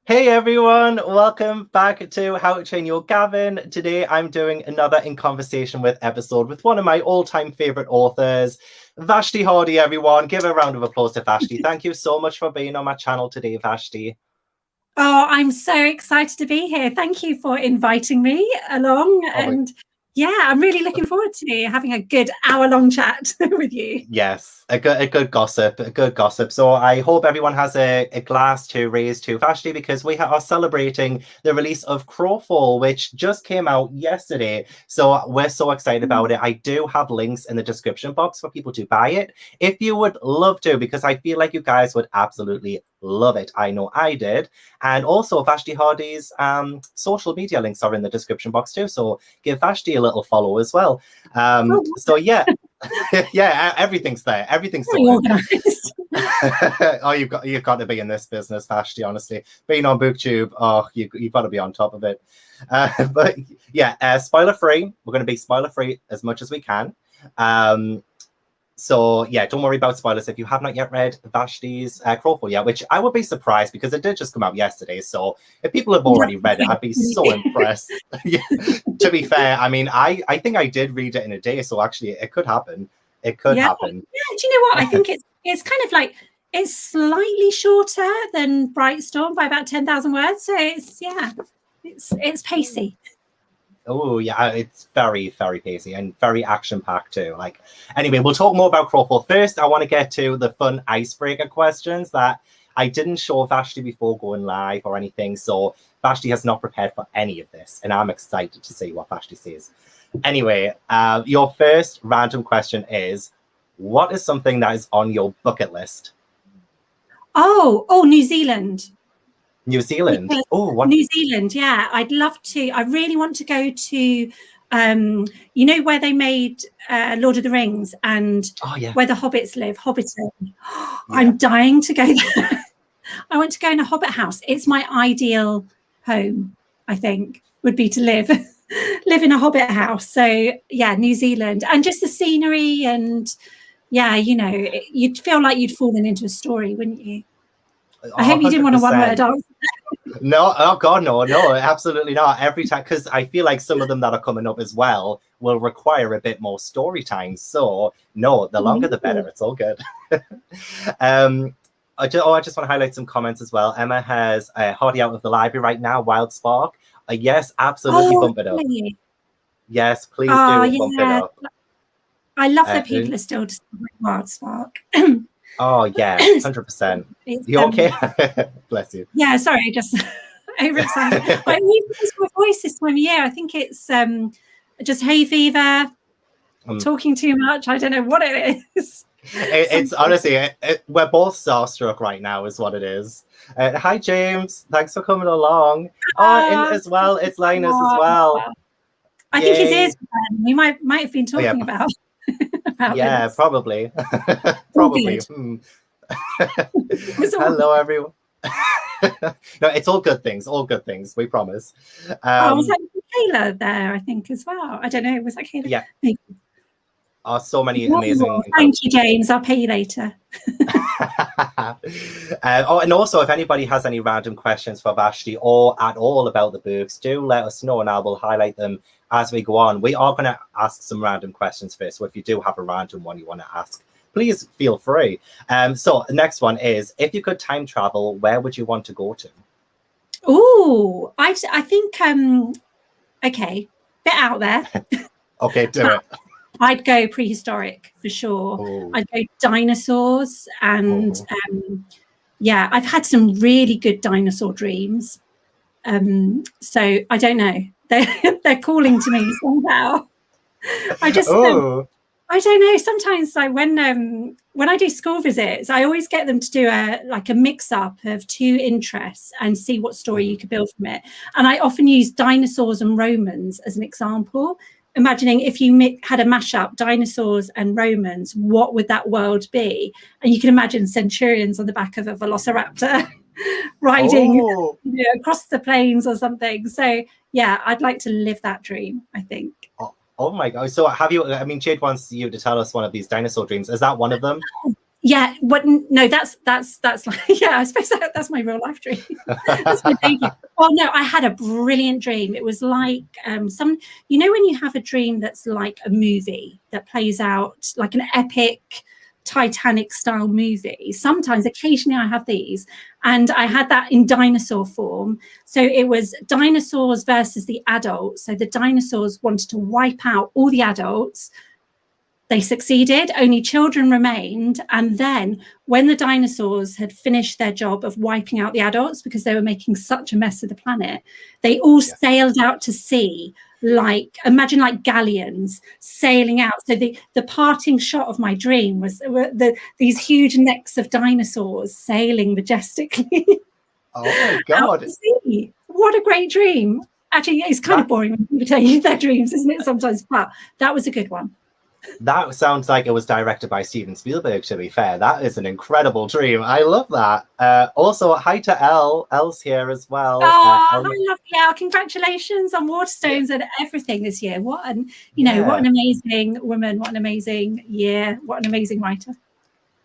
Hey everyone, welcome back to How to Train Your Gavin. Today I'm doing another In Conversation With episode with one of my all-time favorite authors, VASHTI HARDY, everyone. Give a round of applause to VASHTI. Thank you so much for being on my channel today, VASHTI. Oh, I'm so excited to be here. Thank you for inviting me along. And yeah, I'm really looking forward to having a good hour-long chat with you. Yes, a good gossip. So I hope everyone has a glass to raise to VASHTI because we are celebrating the release of Crowfall, which just came out yesterday. So we're so excited about it. I do have links in the description box for people to buy it if you would love to, because I feel like you guys would absolutely love it. I know I did. And also VASHTI Hardy's social media links are in the description box too. So give VASHTI a little follow as well. So yeah. Yeah, everything's there. Everything's organized. Oh, you've got to be in this business, VASHTI, honestly. Being on BookTube, oh, you've got to be on top of it. But yeah, spoiler free. We're going to be spoiler free as much as we can. So yeah, don't worry about spoilers if you have not yet read VASHTI's Crowfall yet, which I would be surprised because it did just come out yesterday. So if people have already read it, I'd be so impressed. Yeah. To be fair, I mean, I think I did read it in a day, so actually it could happen. It could happen. Yeah, do you know what? I think it's kind of like it's slightly shorter than Brightstorm by about 10,000 words. So it's pacey. Oh yeah, it's very, very pacey and very action-packed too. Like, anyway, we'll talk more about Crowfall. First, I want to get to the fun icebreaker questions that I didn't show VASHTI before going live or anything. So VASHTI has not prepared for any of this, and I'm excited to see what VASHTI says. Anyway, your first random question is, what is something that is on your bucket list? Oh, New Zealand. New Zealand. Oh, what? New Zealand, yeah. I'd love to. I really want to go to, you know, where they made Lord of the Rings and where the hobbits live, Hobbiton. Yeah. I'm dying to go there. I want to go in a hobbit house. It's my ideal home, I think, would be to live in a hobbit house. So yeah, New Zealand, and just the scenery, and yeah, you know, you'd feel like you'd fallen into a story, wouldn't you? I hope you didn't want a one-word answer. No, oh God, no, absolutely not. Every time, because I feel like some of them that are coming up as well will require a bit more story time. So no, the longer the better. It's all good. I just want to highlight some comments as well. Emma has Hardy out of the library right now. WildSpark. Yes, absolutely, bump it up. Yes, please do bump it up. I love that people are still discovering WildSpark. Oh yeah, 100%. You okay? Bless you. Yeah, sorry, just overexcited. I lose my voice this time of year. I think it's just hay fever, talking too much. I don't know what it is. It's honestly, we're both starstruck right now, is what it is. Hi, James. Thanks for coming along. And as well, it's Linus as well. I think his ears. We might have been talking about. Yeah, probably. Probably. Hello, everyone. No, it's all good things. All good things. We promise. Was that Kayla there? I think as well. I don't know. Was that Kayla? Yeah. So many amazing. Thank you, James. I'll pay you later. And also, if anybody has any random questions for VASHTI or at all about the books, do let us know, and I will highlight them as we go on. We are going to ask some random questions first, so if you do have a random one you want to ask, please feel free. So the next one is, if you could time travel, where would you want to go to? Oh, I think, okay, bit out there. Okay, do it. I'd go prehistoric for sure. Ooh. I'd go dinosaurs, and yeah, I've had some really good dinosaur dreams. So I don't know. They're calling to me somehow. I just I don't know. Sometimes, like when I do school visits, I always get them to do a mix up of two interests and see what story you could build from it. And I often use dinosaurs and Romans as an example. Imagining if you had a mashup, dinosaurs and Romans, what would that world be? And you can imagine centurions on the back of a velociraptor riding across the plains or something. So yeah, I'd like to live that dream, I think. Oh my God. So have you, I mean, Jade wants you to tell us one of these dinosaur dreams. Is that one of them? Yeah, no, that's like, yeah, I suppose that's my real life dream. That's my dream. Well, no, I had a brilliant dream. It was like when you have a dream that's like a movie that plays out like an epic Titanic style movie. Sometimes, occasionally I have these, and I had that in dinosaur form. So it was dinosaurs versus the adults. So the dinosaurs wanted to wipe out all the adults. They succeeded, only children remained. And then when the dinosaurs had finished their job of wiping out the adults because they were making such a mess of the planet, they all sailed out to sea, like, imagine like galleons sailing out. So the parting shot of my dream was these huge necks of dinosaurs sailing majestically. Oh my God. What a great dream. Actually, it's kind of boring when people tell you their dreams, isn't it, sometimes? But that was a good one. That sounds like it was directed by Steven Spielberg, to be fair. That is an incredible dream. I love that. Also, hi to Elle. Elle's here as well. Oh, I love Elle. Congratulations on Waterstones and everything this year. What an amazing woman. What an amazing year. What an amazing writer.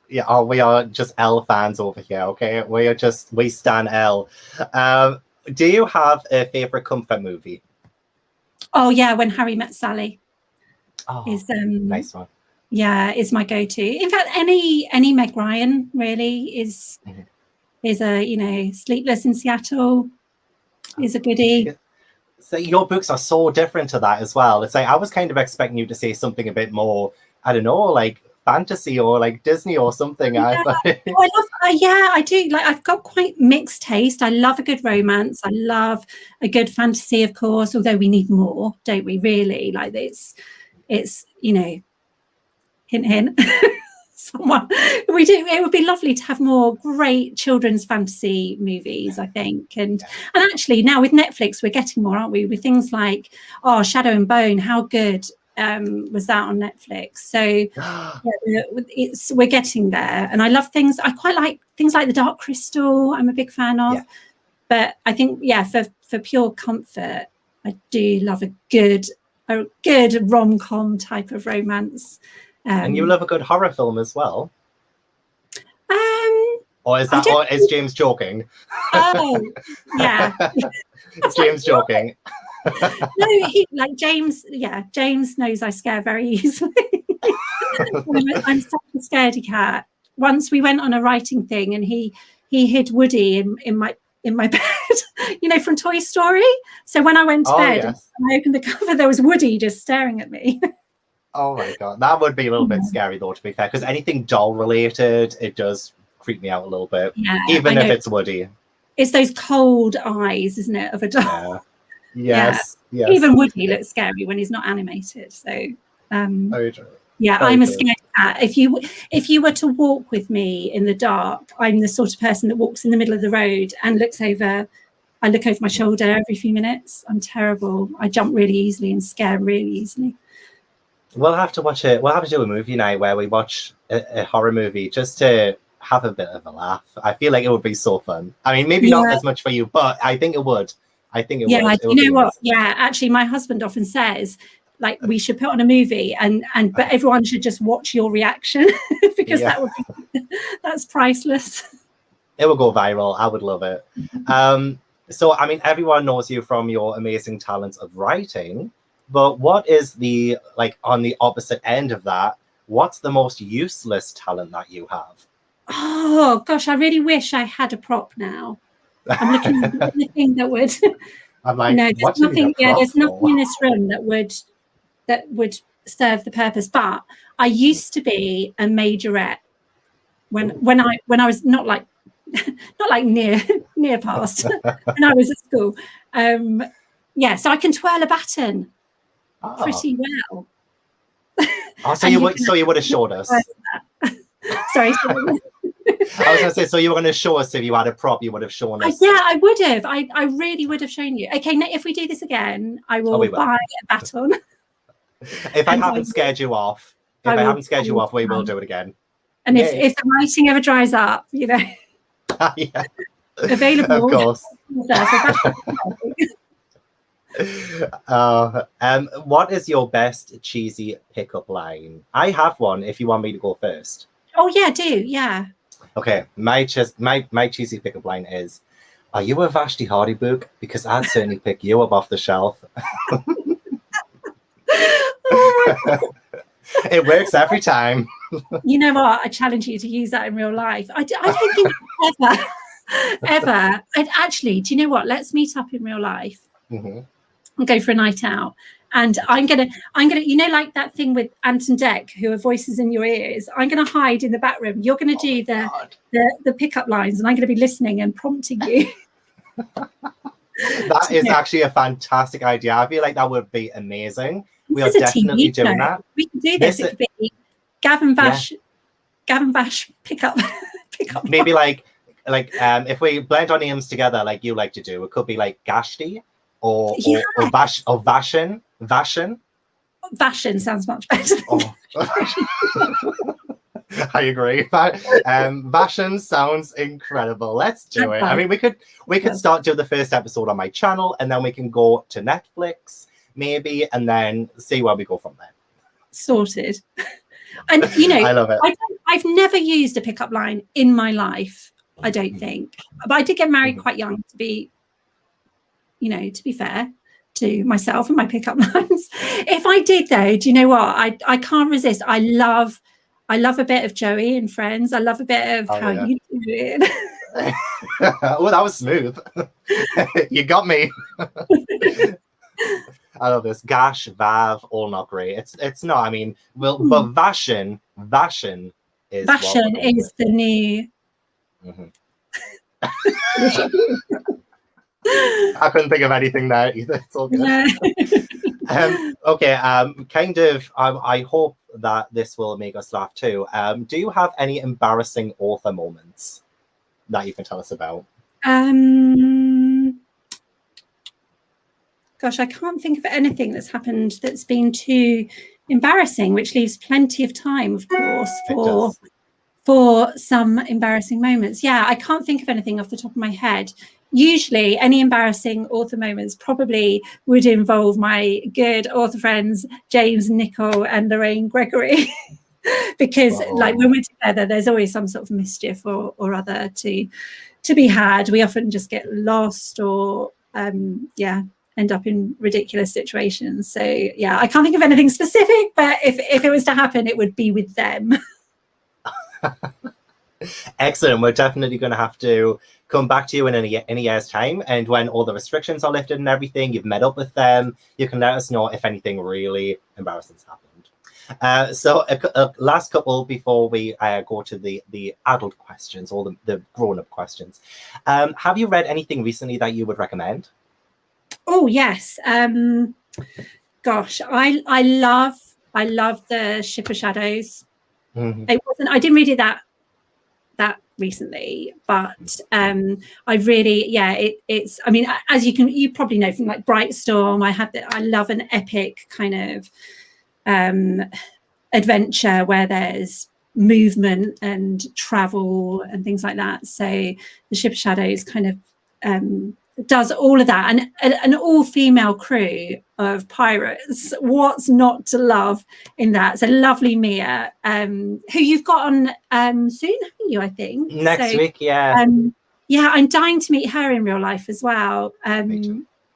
Yeah, we are just Elle fans over here, okay? We stan Elle. Do you have a favorite comfort movie? Oh, yeah, When Harry Met Sally. Is nice one. Yeah, is my go-to. In fact, any Meg Ryan really is a Sleepless in Seattle is a goodie. So your books are so different to that as well. It's like I was kind of expecting you to say something a bit more, I don't know, like fantasy or like Disney or something. Yeah. I do. Like, I've got quite mixed taste. I love a good romance. I love a good fantasy, of course, although we need more, don't we, really? Like, it's hint hint. Someone we do. It would be lovely to have more great children's fantasy movies, I think. And actually now with Netflix we're getting more, aren't we, with things like Shadow and Bone. How good was that on Netflix? So we're getting there. And I quite like things like The Dark Crystal. I'm a big fan of. But I think for pure comfort, I do love a good rom-com type of romance. And you love a good horror film as well. Or is James joking? Oh, yeah. It's James joking. No, James. Yeah, James knows I scare very easily. I'm such a scaredy cat. Once we went on a writing thing, and he hid Woody in my bed, from Toy Story. So when I went to bed and I opened the cover, there was Woody just staring at me. Oh my God, that would be a little bit scary though, to be fair, because anything doll related, it does creep me out a little bit, even if it's Woody. It's those cold eyes, isn't it, of a doll? Yes. Even Woody looks scary when he's not animated. So I'm a scared cat. If you were to walk with me in the dark, I'm the sort of person that walks in the middle of the road and I look over my shoulder every few minutes. I'm terrible. I jump really easily and scare really easily. We'll have to watch it. We'll have to do a movie night where we watch a horror movie just to have a bit of a laugh. I feel like it would be so fun. I mean, maybe not as much for you, but I think it would. would. You know what? Yeah, actually, my husband often says, like, we should put on a movie but everyone should just watch your reaction because that's priceless. It will go viral. I would love it. So, I mean, everyone knows you from your amazing talents of writing. But what is on the opposite end of that, what's the most useless talent that you have? Oh, gosh, I really wish I had a prop now. I'm looking at anything that would. I'm like, no, there's nothing in this room that would serve the purpose. But I used to be a majorette when I was not like near past when I was at school. So I can twirl a baton. Pretty well. So you would have showed us. Sorry. I was going to say, so you were going to show us if you had a prop, you would have shown us. I would have. I really would have shown you. Okay, if we do this again, I will buy a baton. If I haven't scared you off, we will do it again. And if the writing ever dries up, available. Of course. What is your best cheesy pickup line? I have one if you want me to go first. Oh yeah, do yeah. Okay, my cheesy pickup line is, "Are you a Vashti Hardy book? Because I'd certainly pick you up off the shelf." Oh my God. It works every time. You know what? I challenge you to use that in real life. I don't think ever. I'd actually, do you know what? Let's meet up in real life and go for a night out. And I'm gonna, you know, like that thing with Ant and Dec, who are voices in your ears. I'm gonna hide in the back room. You're gonna do the pickup lines, and I'm gonna be listening and prompting you. That is actually a fantastic idea. I feel like that would be amazing. We are definitely doing that. We can do this. It could be Gavin Vash pickup. Maybe like if we blend our names together, like you like to do, it could be like Gashti or Vashin. Vashin sounds much better. I agree. Vashin sounds incredible. Let's do it. I mean, we could start doing the first episode on my channel, and then we can go to Netflix maybe, and then see where we go from there. Sorted. And you know, I love it. I've never used a pickup line in my life, I don't think. But I did get married quite young, to be fair to myself and my pickup lines. If I did though, do you know what? I can't resist. I love a bit of Joey and Friends. I love a bit of how you doing. Well, that was smooth. You got me. I love this. Gash, Vav, all not great. It's not. I mean, but Vashin is the new. I couldn't think of anything there either. It's all good. No. Okay. Kind of. I hope that this will make us laugh too. Do you have any embarrassing author moments that you can tell us about? Gosh, I can't think of anything that's happened that's been too embarrassing, which leaves plenty of time, of course, for some embarrassing moments. Yeah, I can't think of anything off the top of my head. Usually, any embarrassing author moments probably would involve my good author friends, James, Nicole, and Lorraine Gregory. Because like when we're together, there's always some sort of mischief or other to be had. We often just get lost or end up in ridiculous situations. So yeah, I can't think of anything specific, but if it was to happen, it would be with them. Excellent. We're definitely going to have to come back to you in a year's time, and when all the restrictions are lifted and everything, you've met up with them, you can let us know if anything really embarrassing's happened. So a last couple before we go to the adult questions or the grown-up questions. Have you read anything recently that you would recommend? Oh yes. Gosh, I love the Ship of Shadows. I didn't read it that recently, but I really, it's I mean, as you probably know from like Brightstorm, I love an epic kind of adventure where there's movement and travel and things like that. So the Ship of Shadows kind of does all of that, and an all-female crew of pirates. What's not to love in that? So lovely Mia, who you've got on soon, haven't you? I think next week. Yeah, I'm dying to meet her in real life as well.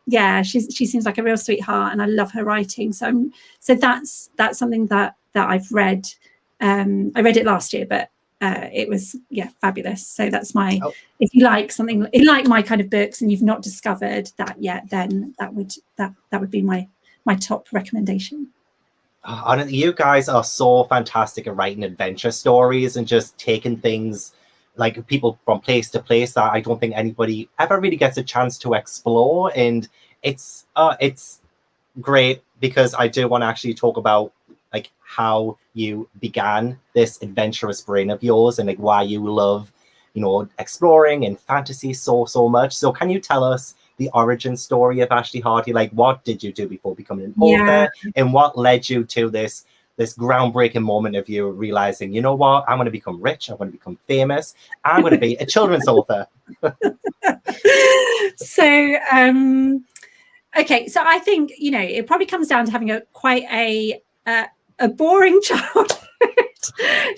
Yeah, she seems like a real sweetheart, and I love her writing. So that's something that I've read. I read it last year, but it was fabulous. So that's my if you like something like my kind of books and you've not discovered that yet, then that would be my top recommendation. You guys are so fantastic at writing adventure stories and just taking things like people from place to place that I don't think anybody ever really gets a chance to explore. And it's great because I do want to actually talk about like how you began this adventurous brain of yours and like why you love, exploring and fantasy so much. So can you tell us the origin story of Vashti Hardy? Like, what did you do before becoming an author, and what led you to this groundbreaking moment of you realizing, you know what, I'm going to become rich, I'm going to become famous, I'm going to be a children's author? So okay, so I think it probably comes down to having quite a boring childhood.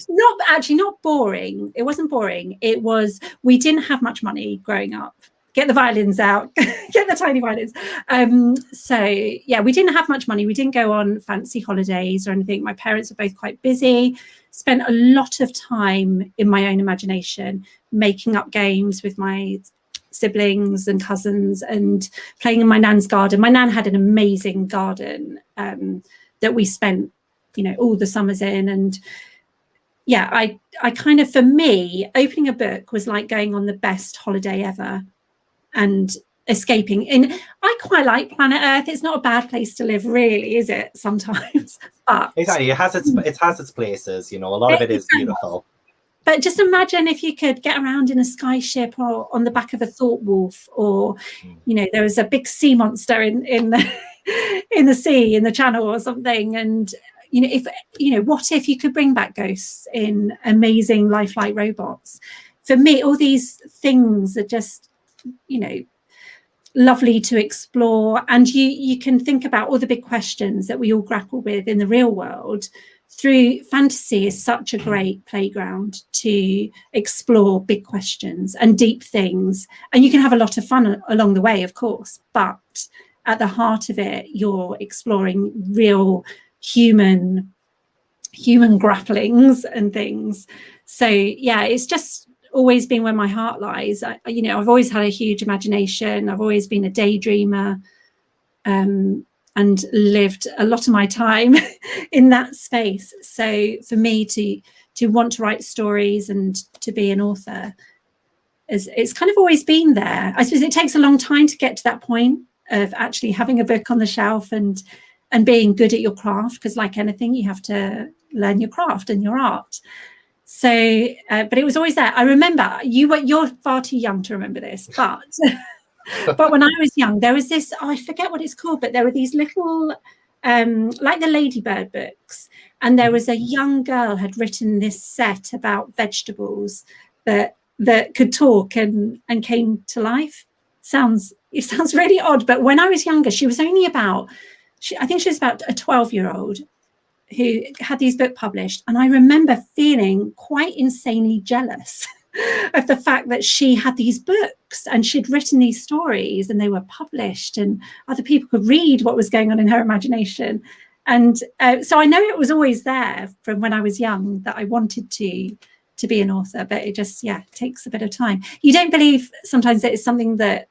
Not boring. It wasn't boring. It was, we didn't have much money growing up. Get the violins out, get the tiny violins. So yeah, we didn't have much money. We didn't go on fancy holidays or anything. My parents were both quite busy, spent a lot of time in my own imagination, making up games with my siblings and cousins and playing in my nan's garden. My nan had an amazing garden that we spent, all the summers in. And yeah, I kind of, for me, opening a book was like going on the best holiday ever and escaping. And I quite like planet Earth. It's not a bad place to live, really, is it? Sometimes, but exactly, it has its places. A lot of it is beautiful. But just imagine if you could get around in a skyship or on the back of a thought wolf, or there was a big sea monster in the sea, in the channel or something. And what if you could bring back ghosts in amazing lifelike robots? For me, all these things are just lovely to explore, and you can think about all the big questions that we all grapple with in the real world. Through fantasy is such a great playground to explore big questions and deep things, and you can have a lot of fun along the way, of course, but at the heart of it, you're exploring real human grapplings and things. So yeah, it's just always been where my heart lies. I've always had a huge imagination. I've always been a daydreamer, and lived a lot of my time in that space. So for me to want to write stories and to be an author, it's kind of always been there. I suppose it takes a long time to get to that point of actually having a book on the shelf and being good at your craft, because like anything, you have to learn your craft and your art. So, but it was always there. I remember you're far too young to remember this, but but when I was young, there was this, I forget what it's called, but there were these little, like the Ladybird books. And there was a young girl had written this set about vegetables that could talk and came to life. It sounds really odd, but when I was younger, she was only about, I think she was about a 12-year-old who had these books published. And I remember feeling quite insanely jealous of the fact that she had these books and she'd written these stories and they were published and other people could read what was going on in her imagination. And so I know it was always there from when I was young that I wanted to be an author, but it just, takes a bit of time. You don't believe sometimes that it's something that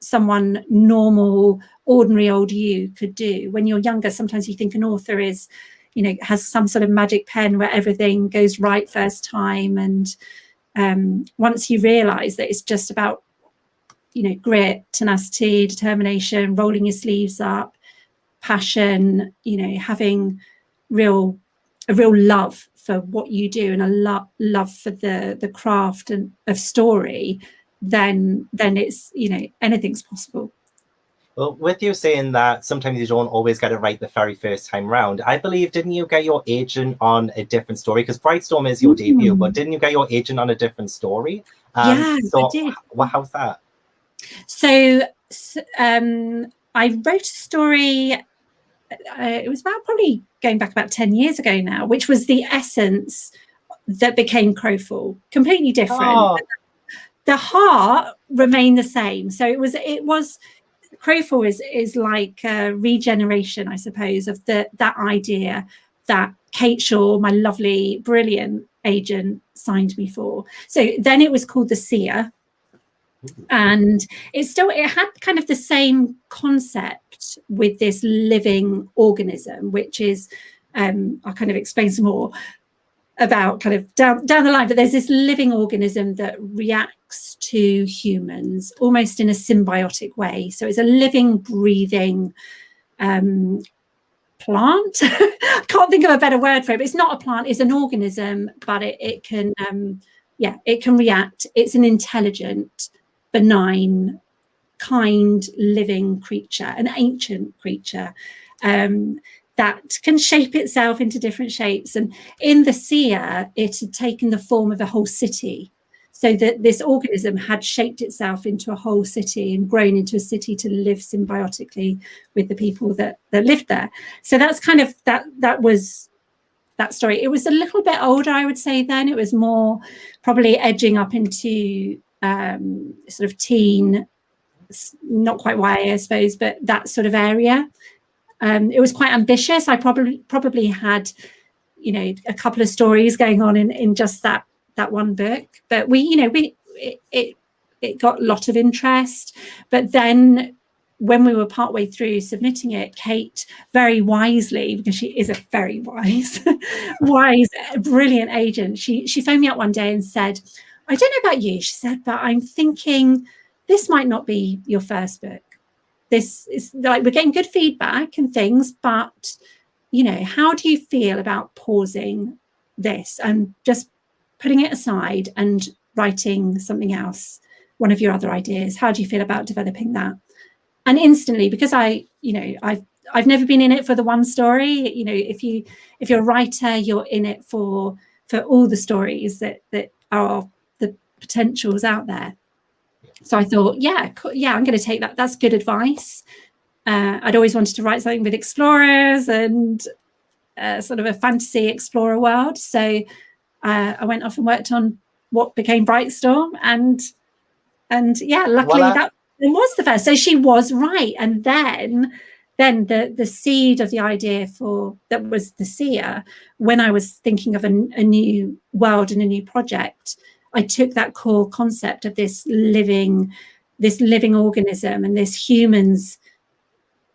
someone normal, ordinary old you could do. When you're younger, sometimes you think an author is, has some sort of magic pen where everything goes right first time. And once you realize that it's just about, grit, tenacity, determination, rolling your sleeves up, passion, having a real love for what you do and a love for the craft and of story, then it's, anything's possible. Well, with you saying that sometimes you don't always get it right the very first time round, I believe, didn't you get your agent on a different story? Because Brightstorm is your debut, but didn't you get your agent on a different story? I did. How's that? So I wrote a story, it was probably going back about 10 years ago now, which was the essence that became Crowfall. Completely different. Oh. The heart remained the same. So it was Crowfall is like a regeneration, I suppose, of that idea that Kate Shaw, my lovely, brilliant agent, signed me for. So then it was called The Seer. And it had kind of the same concept with this living organism, which is, I'll kind of explain some more about kind of down the line, but there's this living organism that reacts to humans almost in a symbiotic way. So it's a living, breathing plant. I can't think of a better word for it, but it's not a plant, it's an organism, but it can react. It's an intelligent, benign, kind, living creature, an ancient creature, that can shape itself into different shapes. And in The Seer, it had taken the form of a whole city. So that this organism had shaped itself into a whole city and grown into a city to live symbiotically with the people that lived there. So that's kind of, that was that story. It was a little bit older, I would say then. It was more probably edging up into sort of teen, not quite YA, I suppose, but that sort of area. It was quite ambitious. I probably had, you know, a couple of stories going on in just that one book. But it got a lot of interest. But then when we were partway through submitting it, Kate very wisely, because she is a very wise, brilliant agent, she phoned me up one day and said, I don't know about you, she said, but I'm thinking this might not be your first book. This is like, we're getting good feedback and things, but, you know, how do you feel about pausing this and just putting it aside and writing something else, one of your other ideas? How do you feel about developing that? And instantly, because I've never been in it for the one story. You know, if you're a writer, you're in it for all the stories that are the potentials out there. So I thought, yeah, I'm going to take that. That's good advice. I'd always wanted to write something with explorers and sort of a fantasy explorer world. So I went off and worked on what became Brightstorm, and yeah, luckily that was the first. So she was right. And then the seed of the idea that was the seer, when I was thinking of a new world and a new project, I took that core concept of this living organism and this humans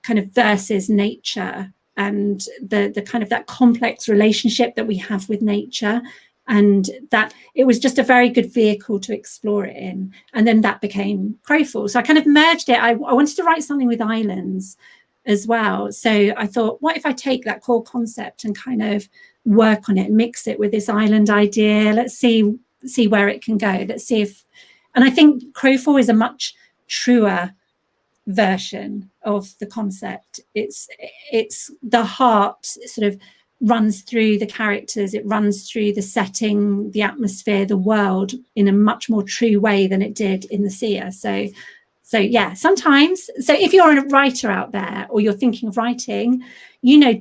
kind of versus nature, and the kind of that complex relationship that we have with nature, and that it was just a very good vehicle to explore it in. And then that became Crowfall. So I kind of merged it. I wanted to write something with islands as well. So I thought, what if I take that core concept and kind of work on it, mix it with this island idea? Let's see where it can go. Let's see if, and I think Crowfall is a much truer version of the concept. It's the heart sort of runs through the characters, it runs through the setting, the atmosphere, the world in a much more true way than it did in the seer. So yeah, sometimes, so if you're a writer out there or you're thinking of writing, you know,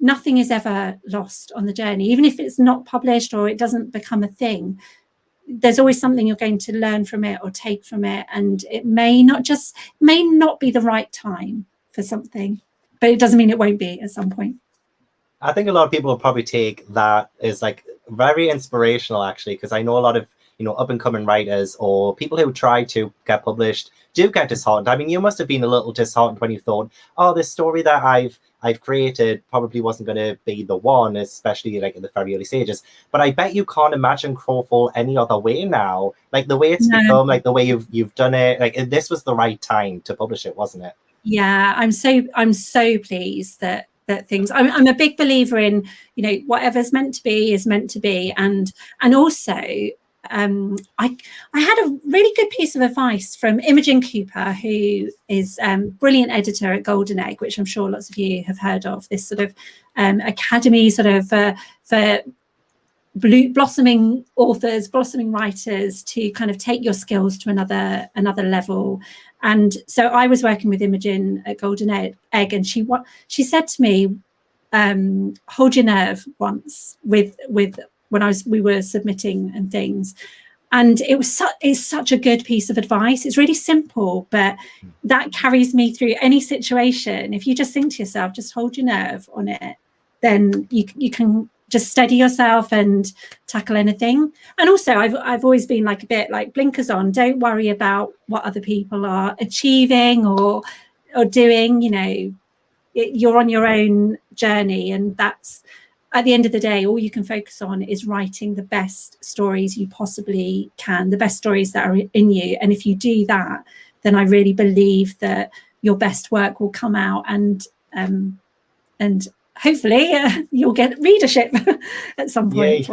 nothing is ever lost on the journey. Even if it's not published or it doesn't become a thing, there's always something you're going to learn from it or take from it. And it may not be the right time for something, but it doesn't mean it won't be at some point. I think a lot of people will probably take that as like very inspirational, actually, because I know a lot of, you know, up and coming writers or people who try to get published do get disheartened. I mean, you must have been a little disheartened when you thought, oh, this story that I've created probably wasn't going to be the one, especially like in the very early stages. But I bet you can't imagine Crowfall any other way now. Like the way it's become, like the way you've done it, like this was the right time to publish it, wasn't it? Yeah, I'm so pleased that things. I'm a big believer in, you know, whatever's meant to be is meant to be, and also I had a really good piece of advice from Imogen Cooper, who is brilliant editor at Golden Egg, which I'm sure lots of you have heard of. This sort of academy sort of for blossoming authors, blossoming writers to kind of take your skills to another level. And so I was working with Imogen at Golden Egg, and she said to me, hold your nerve once with when we were submitting and things. And it's such a good piece of advice. It's really simple, but that carries me through any situation. If you just think to yourself, just hold your nerve on it, then you can just steady yourself and tackle anything. And also I've always been like a bit like blinkers on. Don't worry about what other people are achieving or doing. You know, you're on your own journey, and that's, at the end of the day, all you can focus on is writing the best stories you possibly can, the best stories that are in you. And if you do that, then I really believe that your best work will come out, and hopefully you'll get readership at some point.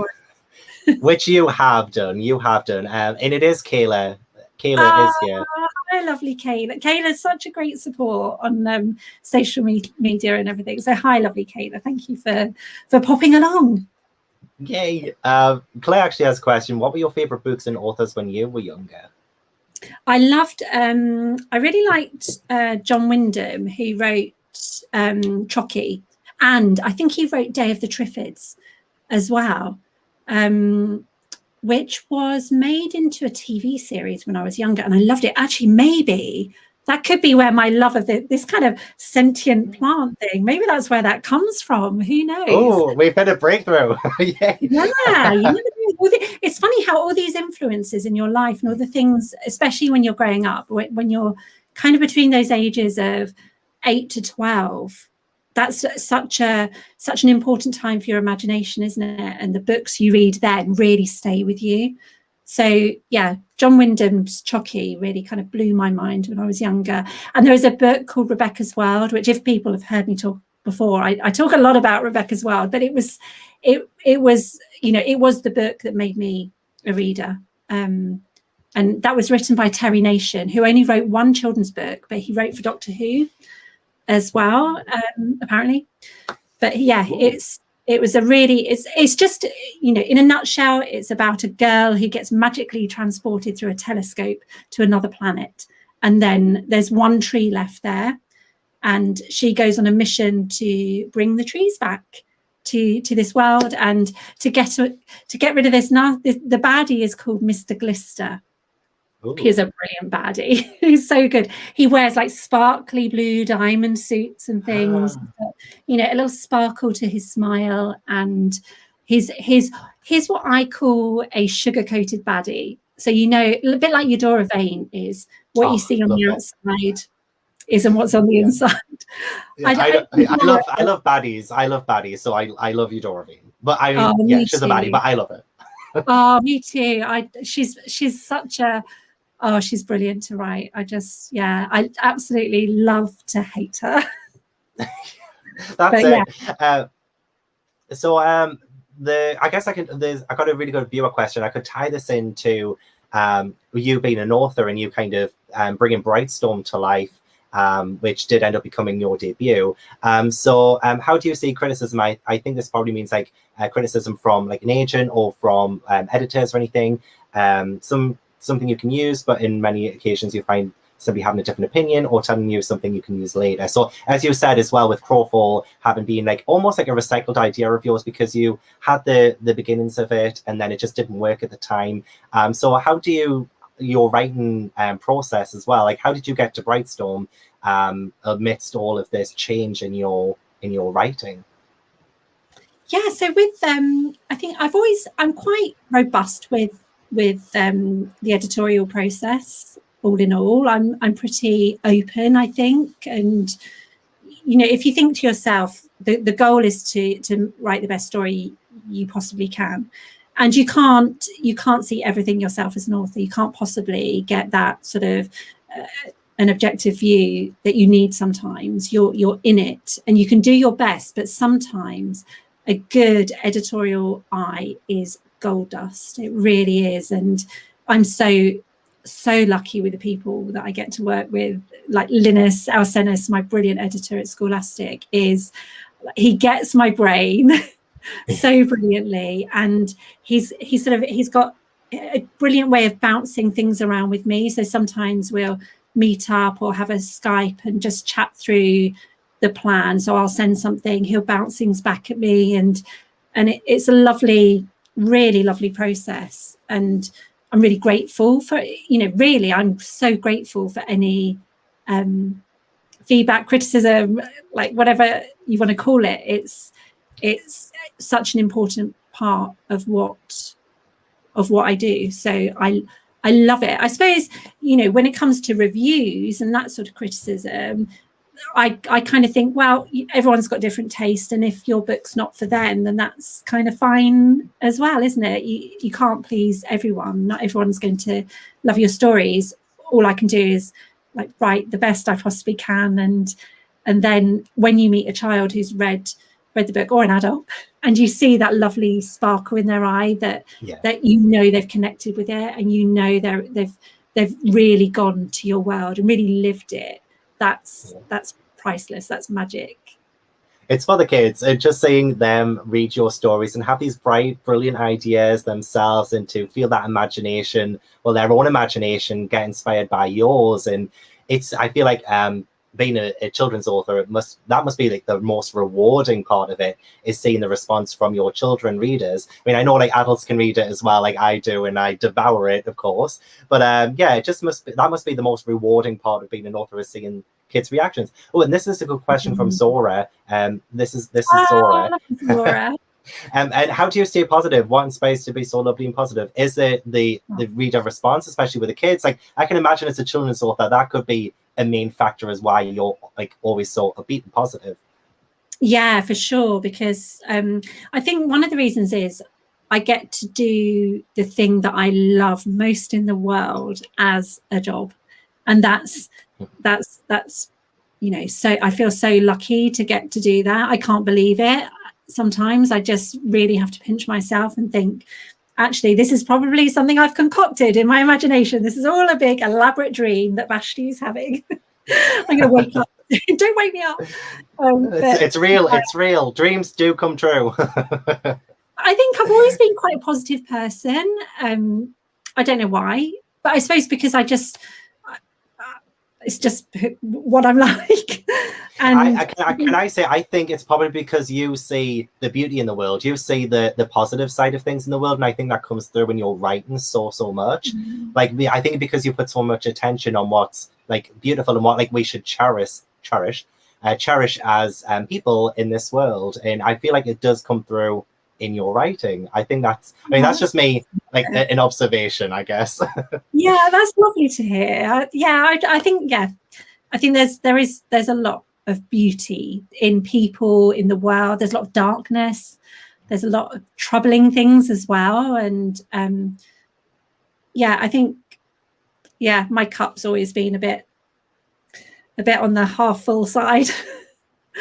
Which you have done, and it is Kayla. Kayla is here. Hi, lovely Kayla. Kayla's such a great support on social media and everything. So hi, lovely Kayla. Thank you for popping along. Yay. Claire actually has a question. What were your favorite books and authors when you were younger? I loved, I really liked John Wyndham, who wrote Chucky. And I think he wrote Day of the Triffids as well, which was made into a TV series when I was younger, and I loved it. Actually, maybe that could be where my love of this kind of sentient plant thing, maybe that's where that comes from. Who knows? Oh, we've had a breakthrough. Yeah, you never know. It's funny how all these influences in your life and all the things, especially when you're growing up, when you're kind of between those ages of 8 to 12, that's such an important time for your imagination, isn't it? And the books you read then really stay with you. So yeah, John Wyndham's Chucky really kind of blew my mind when I was younger. And there is a book called Rebecca's World, which, if people have heard me talk before, I talk a lot about Rebecca's World, but it was the book that made me a reader. And that was written by Terry Nation, who only wrote one children's book, but he wrote for Doctor Who as well, apparently. But yeah, it's just, in a nutshell, it's about a girl who gets magically transported through a telescope to another planet. And then there's one tree left there. And she goes on a mission to bring the trees back to this world, and to get rid of this. Now, the baddie is called Mr. Glister. Ooh. He's a brilliant baddie. He's so good. He wears like sparkly blue diamond suits and things. A little sparkle to his smile, and he's what I call a sugar-coated baddie. So a bit like Eudora Vane is. What you see on the outside isn't what's on the inside. Yeah, I love baddies. I love baddies. So I love Eudora Vane. But she's a baddie, but I love it. Oh, me too. She's such a she's brilliant to write. I absolutely love to hate her. That's it. Yeah. I guess I got a really good viewer question. I could tie this into you being an author and you kind of bringing Brightstorm to life, which did end up becoming your debut. How do you see criticism? I think this probably means like criticism from like an agent or from editors or anything. Something you can use, but in many occasions you find somebody having a different opinion or telling you something you can use later. So as you said as well, with Crowfall having been like almost like a recycled idea of yours, because you had the beginnings of it and then it just didn't work at the time. So how do your writing process as well, like how did you get to Brightstorm amidst all of this change in your writing? Yeah, so with I think I'm quite robust with the editorial process. All in all, I'm pretty open, I think. And if you think to yourself, the goal is to write the best story you possibly can, and you can't see everything yourself as an author. You can't possibly get that sort of an objective view that you need. Sometimes you're in it and you can do your best, but sometimes a good editorial eye is gold dust. It really is. And I'm so lucky with the people that I get to work with, like Linus Alsenis, my brilliant editor at Scholastic. He gets my brain so brilliantly, and he's got a brilliant way of bouncing things around with me. So sometimes we'll meet up or have a Skype and just chat through the plan. So I'll send something, he'll bounce things back at me, and it's a really lovely process. And I'm really grateful for, I'm so grateful for any feedback, criticism, like whatever you want to call it. It's such an important part of what I do. So I love it. I suppose, when it comes to reviews and that sort of criticism, I kind of think, well, everyone's got different taste, and if your book's not for them, then that's kind of fine as well, isn't it? You can't please everyone. Not everyone's going to love your stories. All I can do is like write the best I possibly can, and then when you meet a child who's read the book, or an adult, and you see that lovely sparkle in their eye that they've connected with it, and they've really gone to your world and really lived it. That's priceless. That's magic. It's for the kids, and just seeing them read your stories and have these bright, brilliant ideas themselves, and to feel that imagination, their own imagination, get inspired by yours. And I feel like being a children's author, that must be like the most rewarding part of it, is seeing the response from your children readers. I mean, I know like adults can read it as well, like I do, and I devour it, of course. But yeah, it just must be the most rewarding part of being an author, is seeing kids' reactions. Oh, and this is a good question from Zora. This is Zora. Zora. And how do you stay positive? What inspires you to be so lovely and positive? Is it the reader response, especially with the kids? Like, I can imagine as a children's author, that could be a main factor as why you're like always so upbeat and positive. Yeah, for sure. Because I think one of the reasons is I get to do the thing that I love most in the world as a job, and that's you know, so I feel so lucky to get to do that. I can't believe it. Sometimes I just really have to pinch myself and think, actually, this is probably something I've concocted in my imagination. This is all a big elaborate dream that Vashti's having. I'm going to wake up. Don't wake me up. It's real. It's real. Dreams do come true. I think I've always been quite a positive person. I don't know why, but I suppose because it's just what I'm like. And can I say, I think it's probably because you see the beauty in the world, you see the positive side of things in the world, and I think that comes through when you're writing so much. Like, I think because you put so much attention on what's like beautiful and what like we should cherish as people in this world, and I feel like it does come through in your writing. I think that's just me, like an observation, I guess. Yeah, that's lovely to hear. I think there's a lot of beauty in people, in the world. There's a lot of darkness, there's a lot of troubling things as well, and I think my cup's always been a bit on the half full side.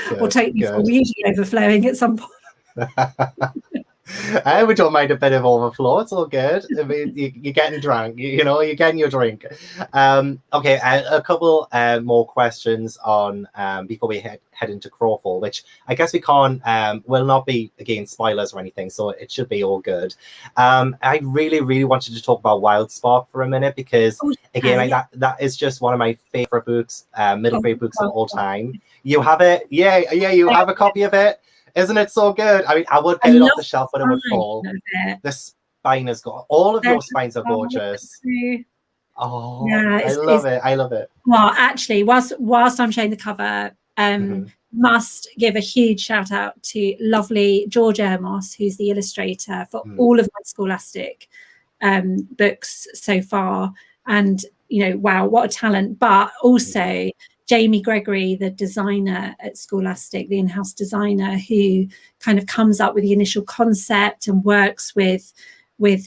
Good, or totally full, usually overflowing at some point. We don't mind a bit of overflow. It's all good. I mean, you're getting drunk. You're getting your drink. Okay, a couple more questions on before we head into Crowfall, which I guess we can't. Will not be against spoilers or anything, so it should be all good. I really wanted to talk about WildSpark for a minute, because again, like that is just one of my favorite books, middle grade books of all time. You have it, yeah. You have a copy of it. Isn't it so good? I mean, I would get it off the shelf, but it would fall. The spine is gorgeous. All of your spines are gorgeous. Oh, yeah, I love it. Well, actually, whilst I'm showing the cover, must give a huge shout out to lovely George Ermos, who's the illustrator for all of my Scholastic books so far. And, wow, what a talent. But also Jamie Gregory, the designer at Scholastic, the in-house designer, who kind of comes up with the initial concept and works with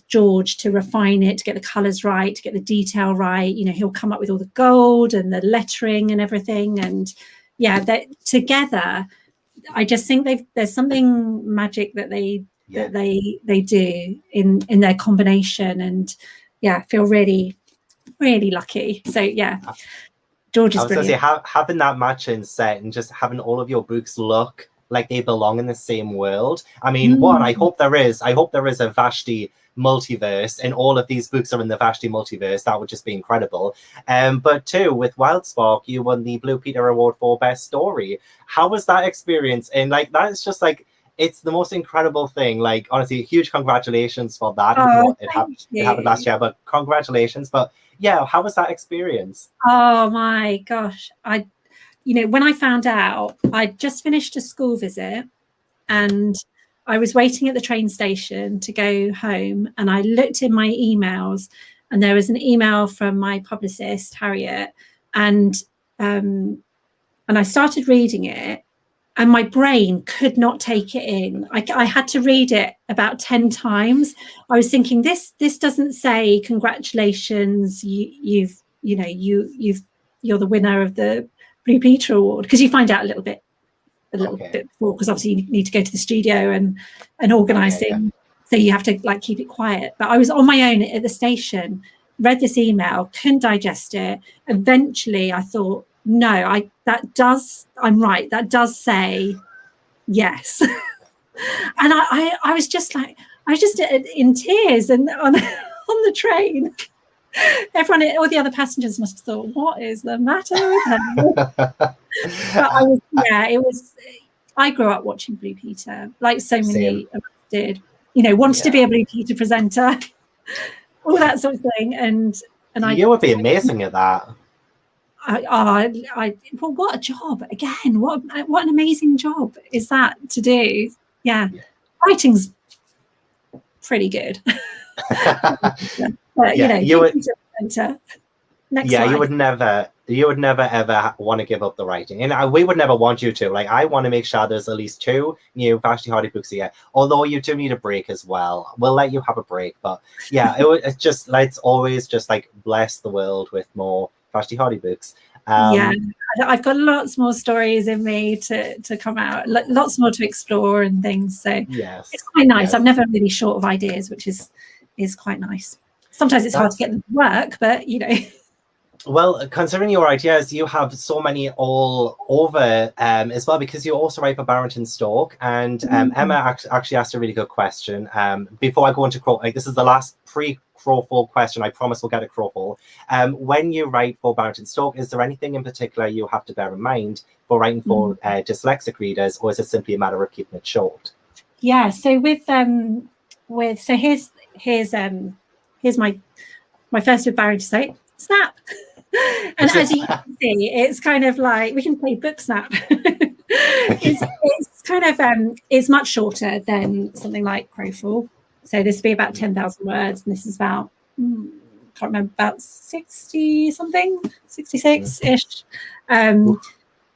George to refine it, to get the colours right, to get the detail right. He'll come up with all the gold and the lettering and everything. And together, I just think there's something magic that they do in their combination. And I feel really, really lucky. So George is brilliant. I was going to say, having that matching set and just having all of your books look like they belong in the same world. I mean, I hope there is a Vashti multiverse, and all of these books are in the Vashti multiverse. That would just be incredible. But two, with WildSpark, you won the Blue Peter Award for Best Story. How was that experience? And like, that is just like, it's the most incredible thing. Like, honestly, huge congratulations for that. It happened last year, but congratulations. But yeah, how was that experience? Oh my gosh. When I found out, I'd just finished a school visit and I was waiting at the train station to go home, and I looked in my emails, and there was an email from my publicist, Harriet, and I started reading it, and my brain could not take it in. I had to read it about 10 times. I was thinking, this doesn't say congratulations, you're the winner of the Blue Peter Award, because you find out a little bit before, because obviously you need to go to the studio and organise things. So you have to like keep it quiet. But I was on my own at the station, read this email, couldn't digest it. Eventually I thought, no, I'm right. That does say yes. And I was just like, in tears and on the train. everyone, all the other passengers must have thought, what is the matter with her? But it was, I grew up watching Blue Peter, like so many of us did, wanted to be a Blue Peter presenter, all that sort of thing. And you would be amazing at that. Well, what a job again! What an amazing job is that to do? Yeah. Writing's pretty good. But you would. You would never ever want to give up the writing, and we would never want you to. Like, I want to make sure there's at least 2 new Vashti Hardy books a year. Although you do need a break as well. We'll let you have a break, but yeah, it's just let's always just like bless the world with more Vashti Hardy books. I've got lots more stories in me to come out, lots more to explore and things. So it's quite nice. Yes. I'm never really short of ideas, which is quite nice. Sometimes it's hard to get them to work, but Well, considering your ideas, you have so many all over as well, because you also write for Barrington Stoke. And Emma actually asked a really good question. Before I go into Crowfall, this is the last pre-Crowfall question. I promise we'll get a Crowfall. When you write for Barrington Stoke, is there anything in particular you have to bear in mind for writing for dyslexic readers, or is it simply a matter of keeping it short? Yeah. So so here's my first with Barrington Stoke. Snap. And as you can see, it's kind of like we can play book snap. It's kind of it's much shorter than something like Crowfall. So this would be about 10,000 words, and this is about can't remember, about 60 something, 66-ish.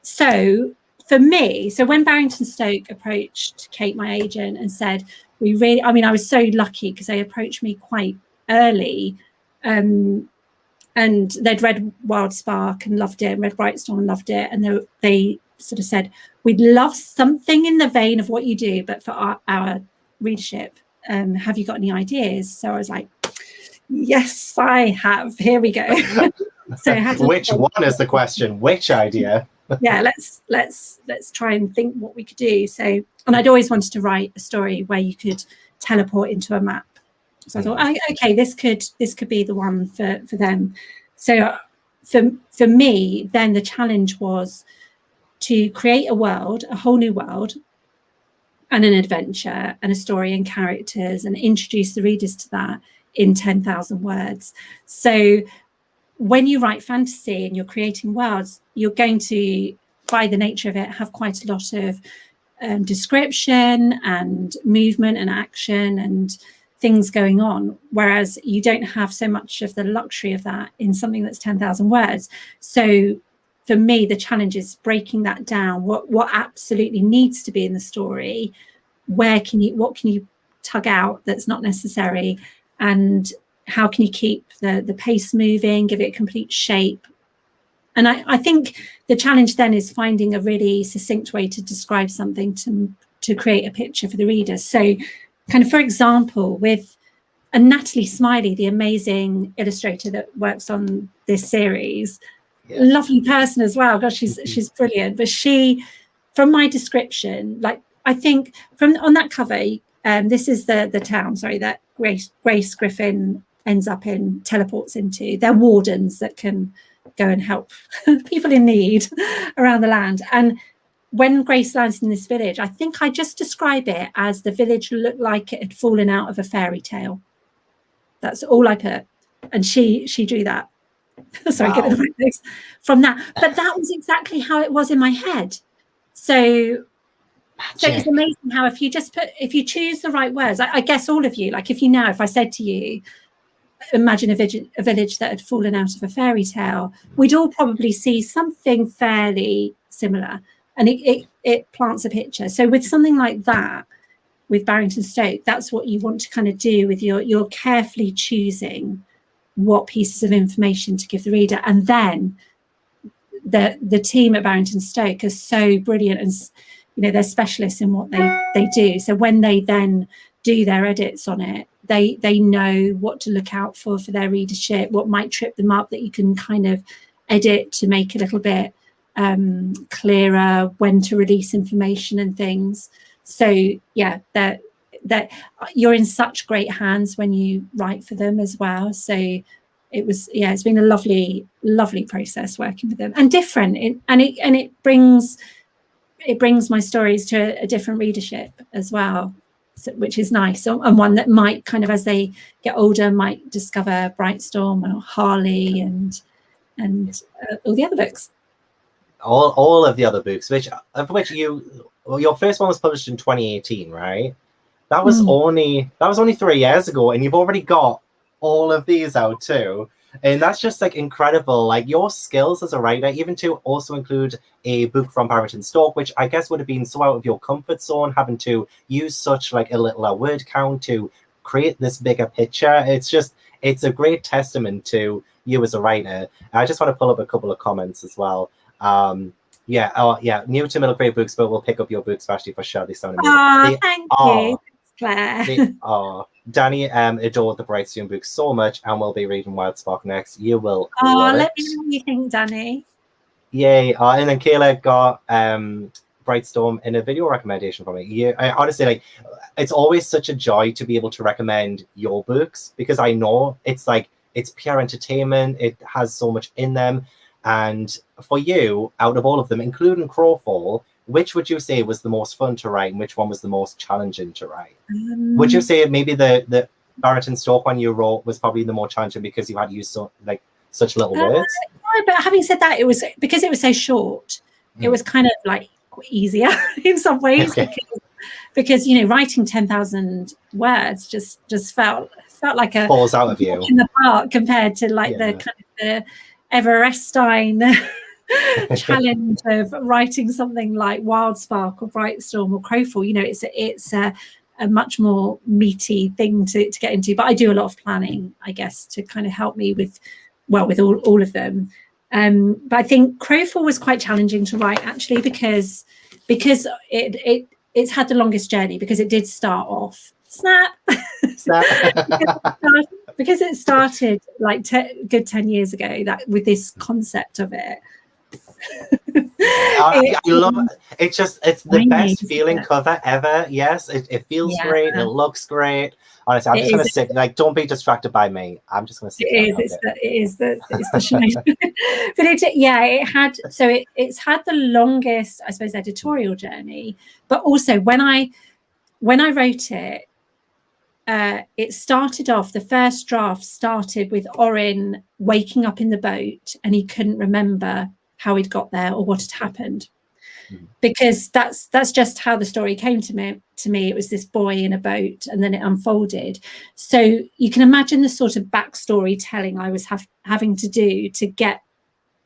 So for me, when Barrington Stoke approached Kate, my agent, and said I was so lucky because they approached me quite early. And they'd read WildSpark and loved it, and read Brightstorm and loved it. And they sort of said, we'd love something in the vein of what you do, but for our readership, have you got any ideas? So I was like, yes, I have. Here we go. So which one is the question? Which idea? Yeah, let's try and think what we could do. So, and I'd always wanted to write a story where you could teleport into a map. So I thought, okay, this could be the one for them. So for me, then the challenge was to create a world, a whole new world, and an adventure, and a story and characters, and introduce the readers to that in 10,000 words. So when you write fantasy and you're creating worlds, you're going to, by the nature of it, have quite a lot of description and movement and action and things going on, whereas you don't have so much of the luxury of that in something that's 10,000 words. So for me, the challenge is breaking that down. What absolutely needs to be in the story? What can you tug out that's not necessary? And how can you keep the pace moving, give it complete shape? And I think the challenge then is finding a really succinct way to describe something to create a picture for the reader. So kind of, for example, with Natalie Smiley, the amazing illustrator that works on this series, lovely person as well. Gosh, she's brilliant. But she, from my description, like I think on that cover, this is the town, that Grace Griffin teleports into. They're wardens that can go and help people in need around the land. And when Grace lands in this village, I think I just describe it as the village looked like it had fallen out of a fairy tale. That's all I put. And she drew that. Sorry, wow. Get it right place from that. But that was exactly how it was in my head. So it's amazing how if you choose the right words, I guess all of you, like if I said to you, imagine a village that had fallen out of a fairy tale, we'd all probably see something fairly similar. And it plants a picture. So with something like that, with Barrington Stoke, that's what you want to kind of do with you're carefully choosing what pieces of information to give the reader. And then the team at Barrington Stoke are so brilliant, and they're specialists in what they do. So when they then do their edits on it, they know what to look out for their readership, what might trip them up that you can kind of edit to make a little bit clearer, when to release information and things. So that you're in such great hands when you write for them as well. So it's been a lovely process working with them, and different, it brings my stories to a different readership as well, so, which is nice, and one that might kind of, as they get older, might discover Brightstorm or Harley and all the other books. All of the other books, your first one was published in 2018, right? That was only 3 years ago, and you've already got all of these out too. And that's just like incredible. Like your skills as a writer, even to also include a book from Barrington Stoke, which I guess would have been so out of your comfort zone, having to use such like a little word count to create this bigger picture. It's a great testament to you as a writer. I just want to pull up a couple of comments as well. New to middle grade books, but we'll pick up your books, Vashti, for sure. They sound amazing. Thank you, Claire. They are. Danny adored the Brightstorm books so much, and we'll be reading WildSpark next. You will love let it. me know what you think, Danny. Yay. And then Kayla got Brightstorm in a video recommendation for me. I honestly, like, it's always such a joy to be able to recommend your books, because I know it's pure entertainment. It has so much in them. And for you, out of all of them, including Crowfall, which would you say was the most fun to write, and which one was the most challenging to write? Would you say maybe the Barrington Stoke one you wrote was probably the more challenging because you had to use such little words? No, but having said that, it was because it was so short. It was kind of like easier in some ways, because writing 10,000 words just felt like a falls out of you in the park compared to the kind of the Everestine challenge of writing something like WildSpark or Brightstorm or Crowfall. It's a much more meaty thing to get into. But I do a lot of planning, I guess, to kind of help me with all of them. But I think Crowfall was quite challenging to write, actually, because it's had the longest journey, because it did start off because it started like good 10 years ago, that with this concept of it. I love it. It's the best feeling cover ever. Yes, it feels great. It looks great. Honestly, I'm just going to sit, like, don't be distracted by me. I'm just going to sit. It's the shame. But it's had the longest, I suppose, editorial journey. But also when I wrote it, it started off, the first draft started with Orin waking up in the boat, and he couldn't remember how he'd got there or what had happened, because that's just how the story came to me. It was this boy in a boat, and then it unfolded. So you can imagine the sort of backstory telling I was having to do to get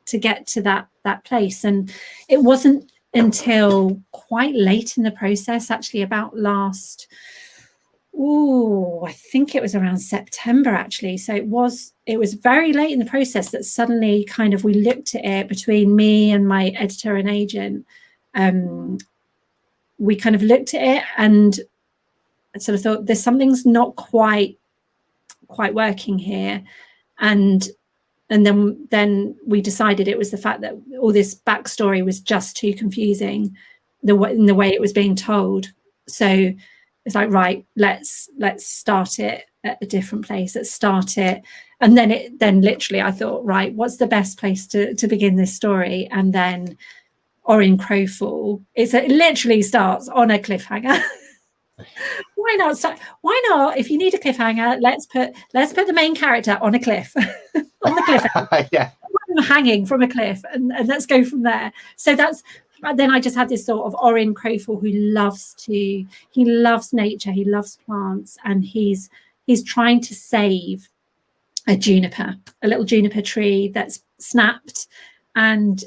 to that place. And it wasn't until quite late in the process, actually, about I think it was around September, actually. So it was very late in the process that suddenly kind of we looked at it, between me and my editor and agent. We kind of looked at it and sort of thought, there's something's not quite working here. And then we decided it was the fact that all this backstory was just too confusing, in the way it was being told. So it's like, right, let's start it at a different place. Let's start it. And then literally I thought, right, what's the best place to begin this story? And then Orin Crowfall, it literally starts on a cliffhanger. Why not? If you need a cliffhanger, let's put the main character on a cliff. On the cliff. Yeah. Hanging from a cliff, and let's go from there. So then I just had this sort of Orin Crowfall who loves nature, he loves plants, and he's trying to save a little juniper tree that's snapped, and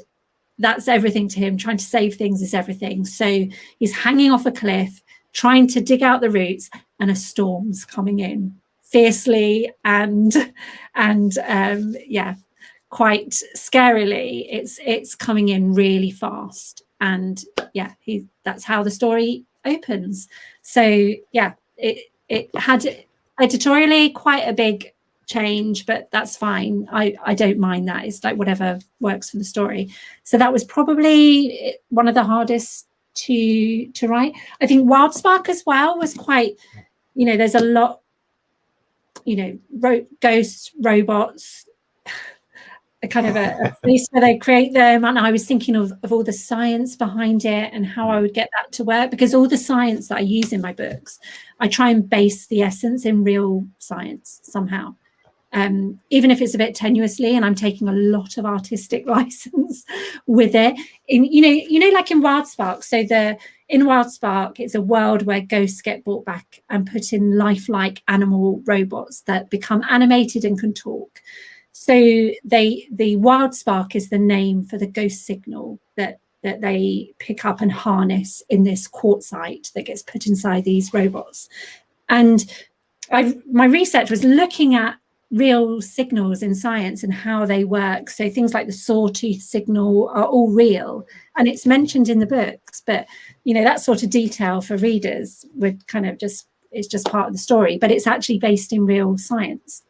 that's everything to him. Trying to save things is everything. So he's hanging off a cliff, trying to dig out the roots, and a storm's coming in fiercely and quite scarily. It's coming in really fast, and that's how the story opens. So it had editorially quite a big change, but that's fine. I don't mind that. It's like whatever works for the story. So that was probably one of the hardest to write. I think WildSpark as well was quite, there's a lot, ghosts, robots, a kind of a place where they create them, and I was thinking of all the science behind it and how I would get that to work, because all the science that I use in my books, I try and base the essence in real science somehow, even if it's a bit tenuously, and I'm taking a lot of artistic license with it. Like in WildSpark. So in WildSpark, it's a world where ghosts get brought back and put in lifelike animal robots that become animated and can talk. So the WildSpark is the name for the ghost signal that they pick up and harness in this quartzite that gets put inside these robots. And my research was looking at real signals in science and how they work. So things like the sawtooth signal are all real, and it's mentioned in the books, but that sort of detail for readers would kind of it's just part of the story, but it's actually based in real science.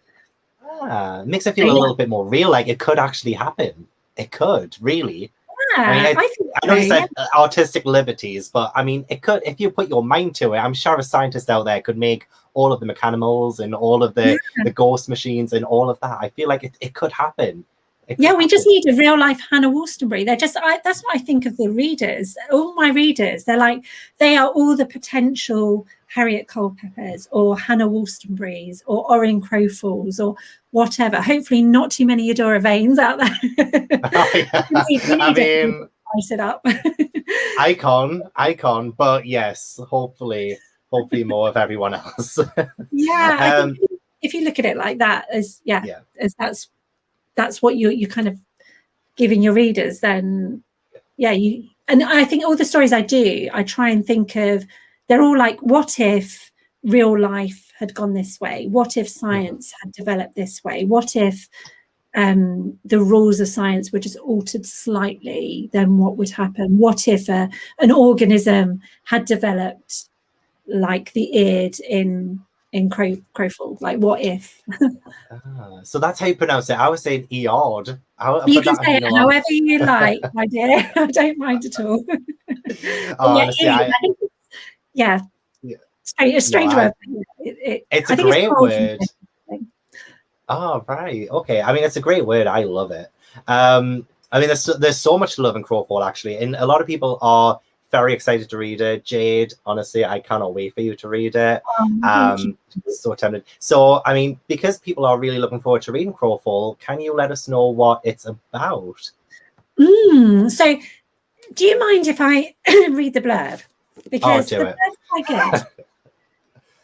Makes it feel a little bit more real, like it could actually happen. It could, really. Yeah, I know you said artistic liberties, but I mean, it could, if you put your mind to it. I'm sure a scientist out there could make all of the mechanicals and all of the ghost machines and all of that. I feel like it could happen. We just need a real life Hannah Wollstonbury. That's what I think of the readers. All my readers, they are all the potential Harriet Culpepers or Hannah Wollstonburys or Orin Crowfalls or whatever. Hopefully not too many Eudora Vanes out there. I mean, spice it up. icon, but yes, hopefully more of everyone else. I think if you look at it like that, as that's what you're kind of giving your readers, then and I think all the stories I try and think of, they're all like, what if real life had gone this way? What if science had developed this way? What if the rules of science were just altered slightly? Then what would happen? What if an organism had developed like the Eard in Crowfall? Like, what if? So that's how you pronounce it. I was saying Eard. You can say it however you like, my dear. I don't mind at all. Honestly, a strange word. It's a great word. Oh, right. Okay. I mean, it's a great word. I love it. I mean, there's so much love in Crowfall, actually, and a lot of people are very excited to read it. Jade, honestly, I cannot wait for you to read it. So tempted. So, I mean, because people are really looking forward to reading Crowfall, can you let us know what it's about? So, do you mind if I read the blurb? Because the blurb's quite good.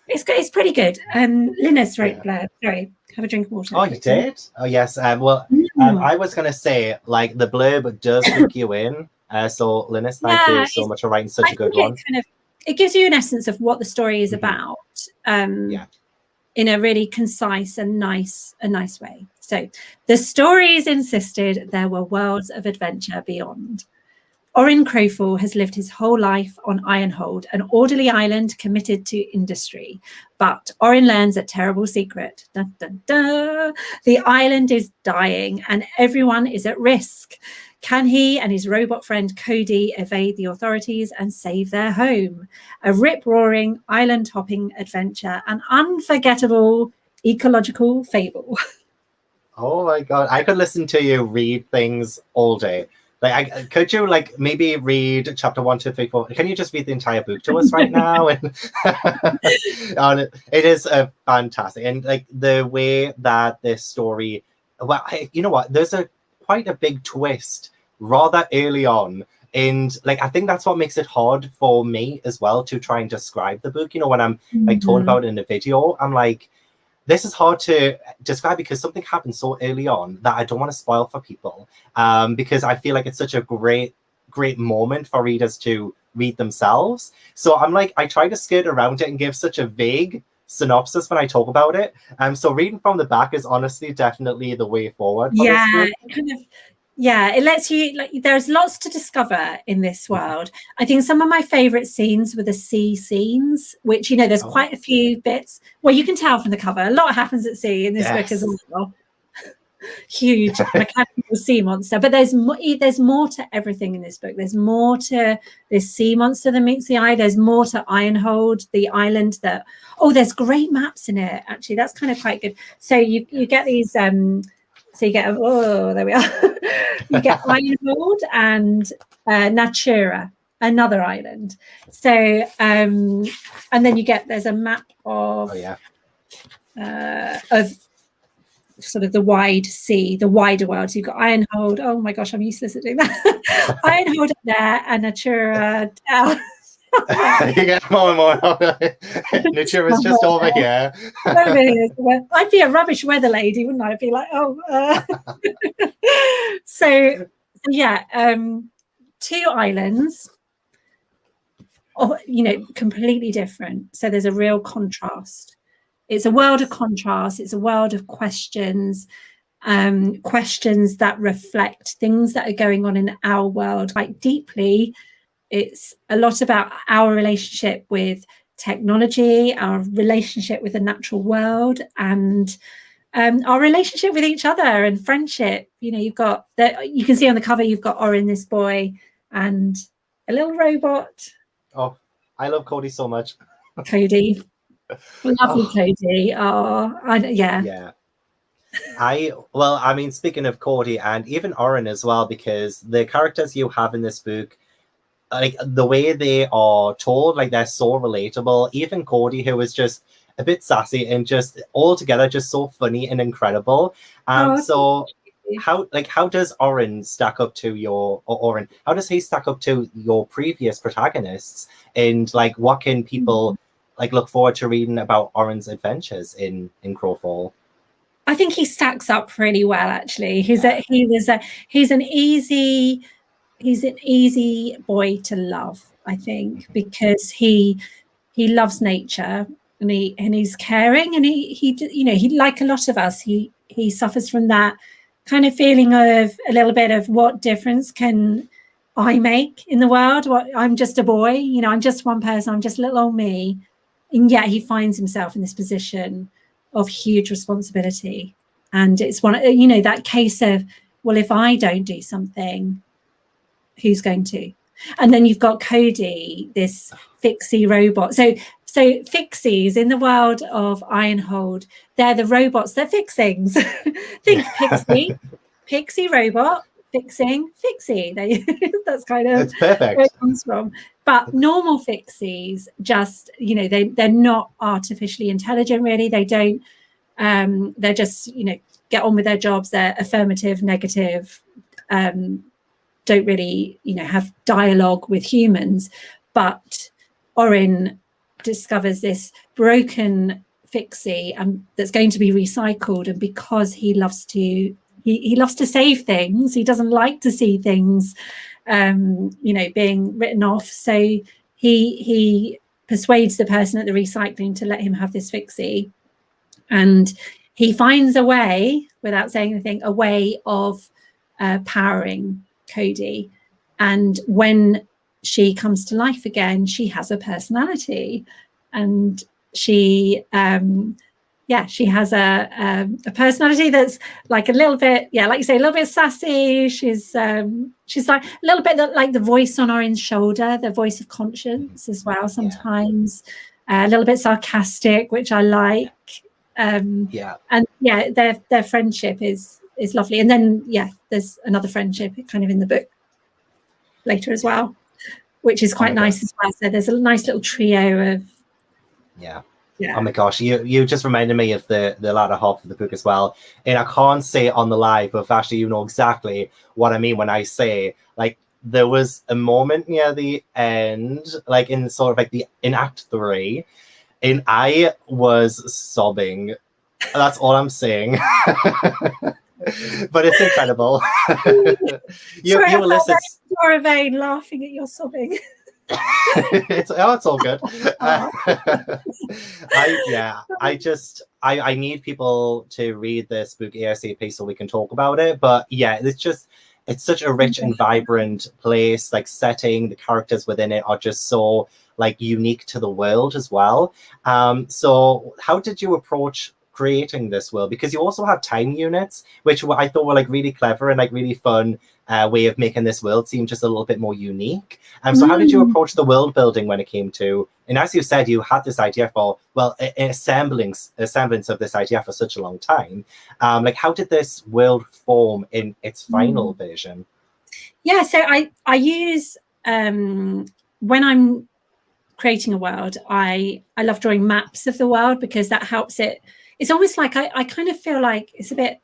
It's pretty good. Linus wrote blurb. Sorry, have a drink of water. Oh, you did? Oh, yes. I was going to say, like, the blurb does hook you in. So, Linus, thank you so much for writing such a good one. It gives you an essence of what the story is about, in a really concise and nice way. So, the stories insisted there were worlds of adventure beyond. Orin Crowfall has lived his whole life on Ironhold, an orderly island committed to industry. But Orin learns a terrible secret. Dun, dun, dun. The island is dying and everyone is at risk. Can he and his robot friend Cody evade the authorities and save their home? A rip-roaring, island-hopping adventure, an unforgettable ecological fable. Oh my God, I could listen to you read things all day. Like, could you maybe read chapter 1, 2, 3, 4? Can you just read the entire book to us right now? And it is fantastic, and the way that this story. Well, you know what? There's quite a big twist rather early on, and I think that's what makes it hard for me as well to try and describe the book. When I'm talking about it in a video, I'm like, this is hard to describe because something happened so early on that I don't want to spoil for people, because I feel like it's such a great moment for readers to read themselves. So I'm like, I try to skirt around it and give such a vague synopsis when I talk about it. So reading from the back is honestly definitely the way forward for this book. It lets you, there's lots to discover in this world. I think some of my favorite scenes were the sea scenes, which, there's quite a few bits. Well, you can tell from the cover, a lot happens at sea in this book as well. Huge mechanical sea monster, but there's more to everything in this book. There's more to this sea monster that meets the eye. There's more to Ironhold, the island there's great maps in it. Actually, that's kind of quite good. So you get these So you get, oh, there we are. You get Ironhold and Natura, another island. So, and then you get, there's a map of, of sort of the wide sea, the wider world. So you've got Ironhold. Oh my gosh, I'm useless at doing that. Ironhold up there and Natura down. You get more and more. Natura's just over here. I'd be a rubbish weather lady, wouldn't I? I'd be like, oh. So yeah, 2 islands, completely different. So there's a real contrast. It's a world of contrast. It's a world of questions, questions that reflect things that are going on in our world quite deeply. It's a lot about our relationship with technology, our relationship with the natural world, and our relationship with each other and friendship. You've got you can see on the cover, you've got Orin, this boy, and a little robot. Oh, I love Cody so much. Cody. Lovely Cody. Yeah. I mean, speaking of Cody and even Orin as well, because the characters you have in this book, like the way they are told, like they're so relatable. Even Cody, who was just a bit sassy and just altogether just so funny and incredible. So how does Orin stack up to how does he stack up to your previous protagonists? And like, what can people like look forward to reading about Orin's adventures in Crowfall? I think he stacks up really well, actually. He's an easy boy to love, I think, because he loves nature and he's caring, and he like a lot of us, he suffers from that kind of feeling of a little bit of, what difference can I make in the world? I'm just a boy, I'm just one person, I'm just little old me. And yet he finds himself in this position of huge responsibility. And it's one, that case of, well, if I don't do something, who's going to? And then you've got Cody, this fixie robot. So fixies in the world of Ironhold, they're the robots, they're fixings. Think pixie robot, fixing, fixie. That's kind of, it's perfect, where it comes from. But normal fixies, just, they're not artificially intelligent, really. They don't, they're just, get on with their jobs. They're affirmative, negative, don't really, have dialogue with humans. But Orin discovers this broken fixie that's going to be recycled, and because he loves to save things, he doesn't like to see things being written off, so he persuades the person at the recycling to let him have this fixie, and he finds a way, without saying anything, a way of powering Cody. And when she comes to life again, she has a personality, and she has a personality that's like a little bit, like you say, a little bit sassy. She's like a little bit like the voice on Orin's shoulder, the voice of conscience as well sometimes. A little bit sarcastic, which I like. And their friendship is lovely. And then there's another friendship kind of in the book later as well, which is quite nice as well. So there's a nice little trio of oh my gosh, you just reminded me of the latter half of the book as well. And I can't say it on the live, but Vashti, you know exactly what I mean when I say, like, there was a moment near the end, like in sort of like in Act 3, and I was sobbing. That's all I'm saying. But it's incredible. Sorry, Laura Vane laughing at your sobbing. It's all good. I need people to read this book ASAP so we can talk about it. But it's such a rich and vibrant place. Like, setting, the characters within it are just so like unique to the world as well. So how did you approach creating this world, because you also had time units, which I thought were like really clever and like really fun way of making this world seem just a little bit more unique. So how did you approach the world building when it came to, and as you said, you had this idea for, well, a semblance of this idea for such a long time. Like, how did this world form in its final version? Yeah, so I use, when I'm creating a world, I love drawing maps of the world, because that helps it. It's almost like I kind of feel like it's a bit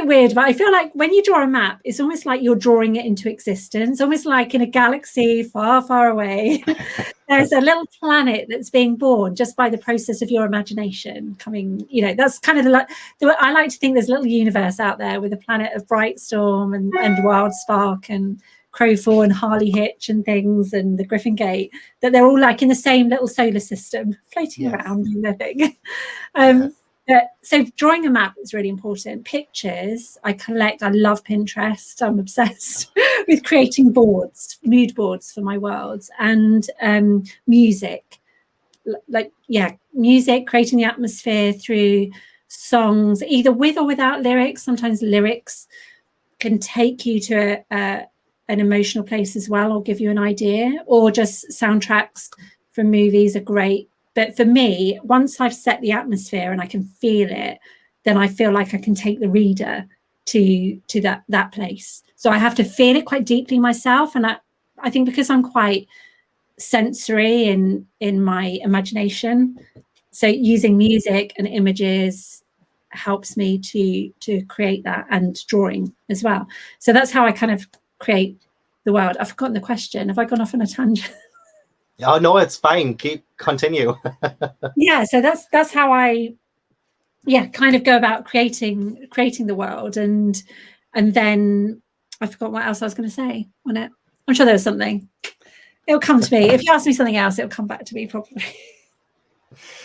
weird, but I feel like when you draw a map, it's almost like you're drawing it into existence, almost like in a galaxy far, far away. There's a little planet that's being born just by the process of your imagination coming, you know, that's kind of I like to think there's a little universe out there with a planet of Brightstorm and WildSpark and Crowfall and Harley Hitch and things and the Griffin Gate, that they're all like in the same little solar system floating around doing their thing. So drawing a map is really important. Pictures, I collect. I love Pinterest. I'm obsessed with creating boards, mood boards for my worlds, and music. Music, creating the atmosphere through songs, either with or without lyrics. Sometimes lyrics can take you to an emotional place as well, or give you an idea, or just soundtracks from movies are great. But for me, once I've set the atmosphere and I can feel it, then I feel like I can take the reader to that place. So I have to feel it quite deeply myself. And I think because I'm quite sensory in my imagination, so using music and images helps me to create that, and drawing as well. So that's how I kind of create the world. I've forgotten the question. Have I gone off on a tangent? Oh no, it's fine. Continue. Yeah, so that's how I kind of go about creating the world, and then I forgot what else I was going to say on it. I'm sure there was something. It'll come to me. If you ask me something else, it'll come back to me probably.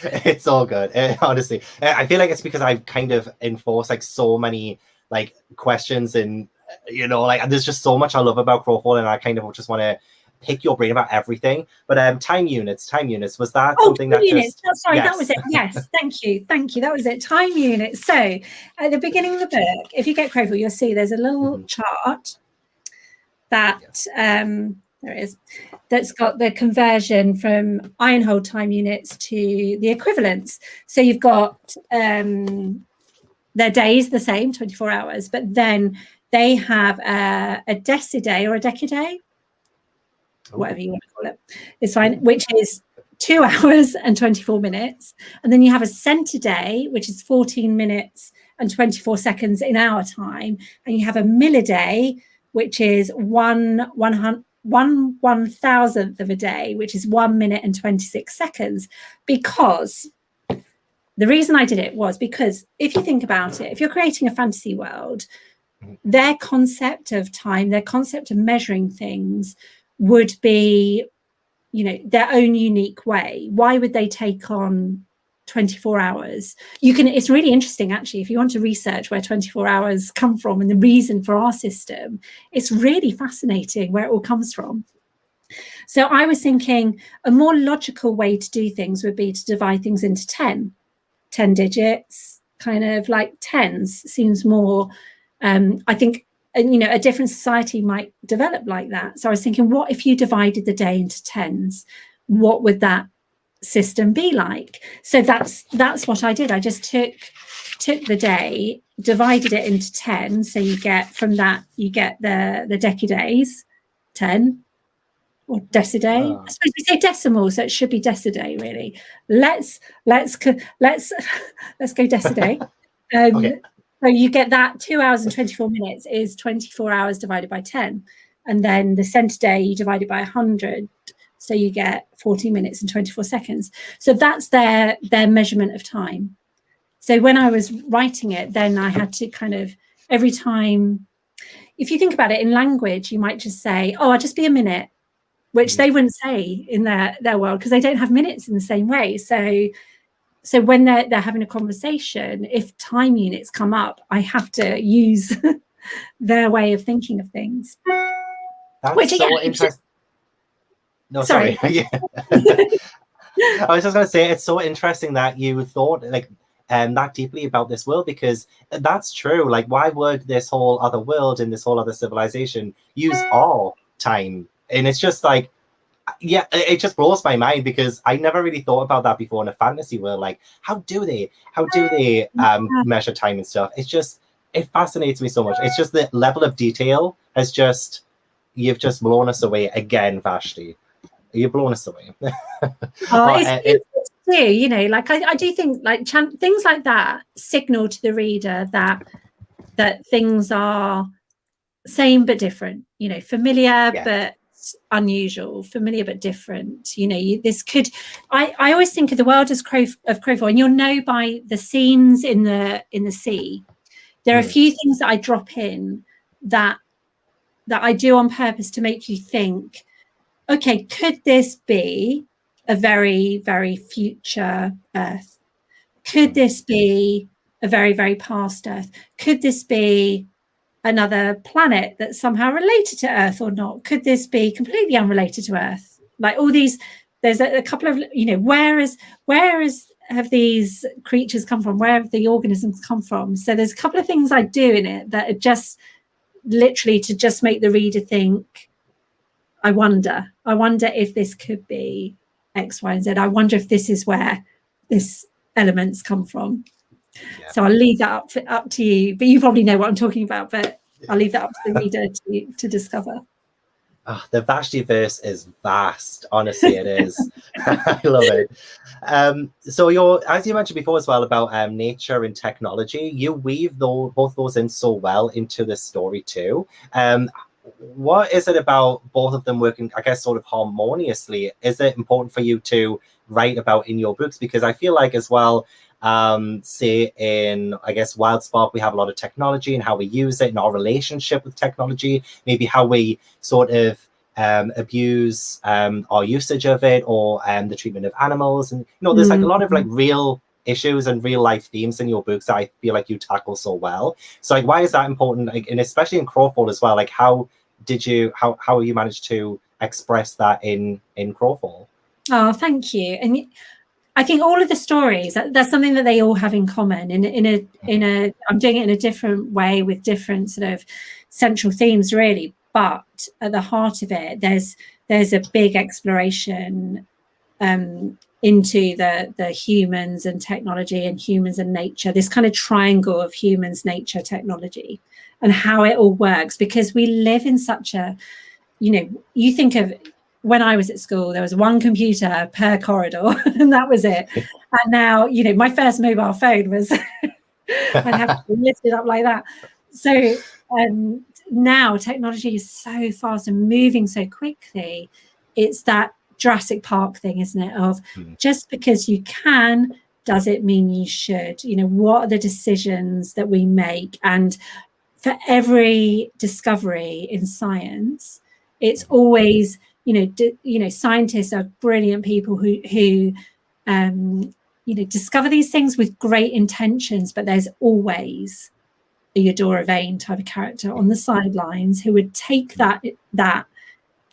It's all good. Honestly, I feel like it's because I've kind of enforced like so many like questions, and you know, like there's just so much I love about Crowfall, and I kind of just want to pick your brain about everything. But time units, was that something that units. Sorry, yes. That was it. Yes, thank you. That was it. Time units. So at the beginning of the book, if you get Crowfall, you'll see there's a little chart that there it is, that's got the conversion from Ironhold time units to the equivalents. So you've got their days the same, 24 hours, but then they have a deciday or a decaday, whatever you want to call it, it's fine, which is 2 hours and 24 minutes. And then you have a centiday, which is 14 minutes and 24 seconds in our time. And you have a milliday, which is one 1/1000th of a day, which is 1 minute and 26 seconds. Because the reason I did it was because if you think about it, if you're creating a fantasy world, their concept of time, their concept of measuring things would be, you know, their own unique way. Why would they take on 24 hours? It's really interesting actually, if you want to research where 24 hours come from and the reason for our system, it's really fascinating where it all comes from. So I was thinking a more logical way to do things would be to divide things into 10 digits, kind of like tens seems more, I think, you know, a different society might develop like that. So I was thinking, what if you divided the day into tens? What would that system be like? So that's what I did. I just took the day, divided it into 10. So you get from that, you get the decaдаys, 10, or deciday. I suppose we say decimal, so it should be deciday really. Let's go deciday. Okay. So you get that 2 hours and 24 minutes is 24 hours divided by 10. And then the centiday, you divide it by 100. So you get 40 minutes and 24 seconds. So that's their measurement of time. So when I was writing it, then I had to kind of, every time, if you think about it in language, you might just say, oh, I'll just be a minute, which they wouldn't say in their world because they don't have minutes in the same way. So when they're having a conversation, if time units come up, I have to use their way of thinking of things. That's so interesting. No, sorry. Yeah. I was just going to say, it's so interesting that you thought, like, that deeply about this world, because that's true. Like, why would this whole other world and this whole other civilization use our time? And it's just like, yeah, it just blows my mind, because I never really thought about that before in a fantasy world. Like, how do they measure time and stuff? It fascinates me so much. It's just the level of detail has just, you've just blown us away again, Vashti. You've blown us away. It's true, you know, like I do think like things like that signal to the reader that things are same but different, you know, familiar but unusual, familiar but different. You know, this could, I always think of the world as Crowfall, and you'll know by the scenes in the sea. There are a few things that I drop in that I do on purpose to make you think, okay, could this be a very, very future Earth? Could this be a very, very past Earth? Could this be another planet that's somehow related to Earth or not? Could this be completely unrelated to Earth? Like all these, there's a couple of, you know, where have these creatures come from? Where have the organisms come from? So there's a couple of things I do in it that are just literally to just make the reader think, I wonder if this could be X, Y, and Z. I wonder if this is where this elements come from. Yeah. So I'll leave that up to you, but you probably know what I'm talking about, but I'll leave that up to the reader to discover. Oh, the Vashtiverse is vast. Honestly, it is. I love it. So as you mentioned before as well about nature and technology, you weave both those in so well into the story too. What is it about both of them working, I guess, sort of harmoniously? Is it important for you to write about in your books? Because I feel like as well, say in, I guess, WildSpark, we have a lot of technology and how we use it in our relationship with technology, maybe how we sort of abuse our usage of it, or the treatment of animals. And, you know, there's like a lot of like real issues and real life themes in your books that I feel like you tackle so well. So like, why is that important? Like, and especially in Crowfall as well, like how you managed to express that in Crowfall? Oh, thank you. And I think all of the stories, that's something that they all have in common. I'm doing it in a different way with different sort of central themes, really. But at the heart of it, there's a big exploration into the humans and technology, and humans and nature. This kind of triangle of humans, nature, technology, and how it all works. Because we live in such a, you know, you think of, when I was at school, there was one computer per corridor, and that was it. And now, you know, my first mobile phone was, I'd have to lift it up like that. So now technology is so fast and moving so quickly. It's that Jurassic Park thing, isn't it? Of just because you can, does it mean you should? You know, what are the decisions that we make? And for every discovery in science, it's always, scientists are brilliant people who discover these things with great intentions, but there's always a Eudora Vane type of character on the sidelines who would take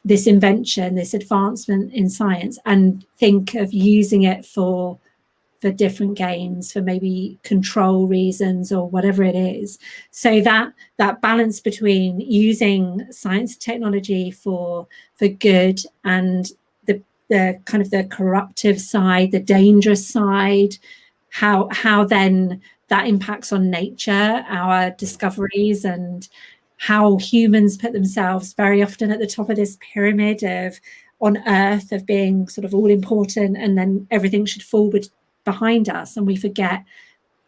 this invention, this advancement in science, and think of using it for different gains, for maybe control reasons or whatever it is. So that balance between using science and technology for good, and the kind of the corruptive side, the dangerous side, how then that impacts on nature, our discoveries, and how humans put themselves very often at the top of this pyramid on Earth of being sort of all important, and then everything should fall behind us, and we forget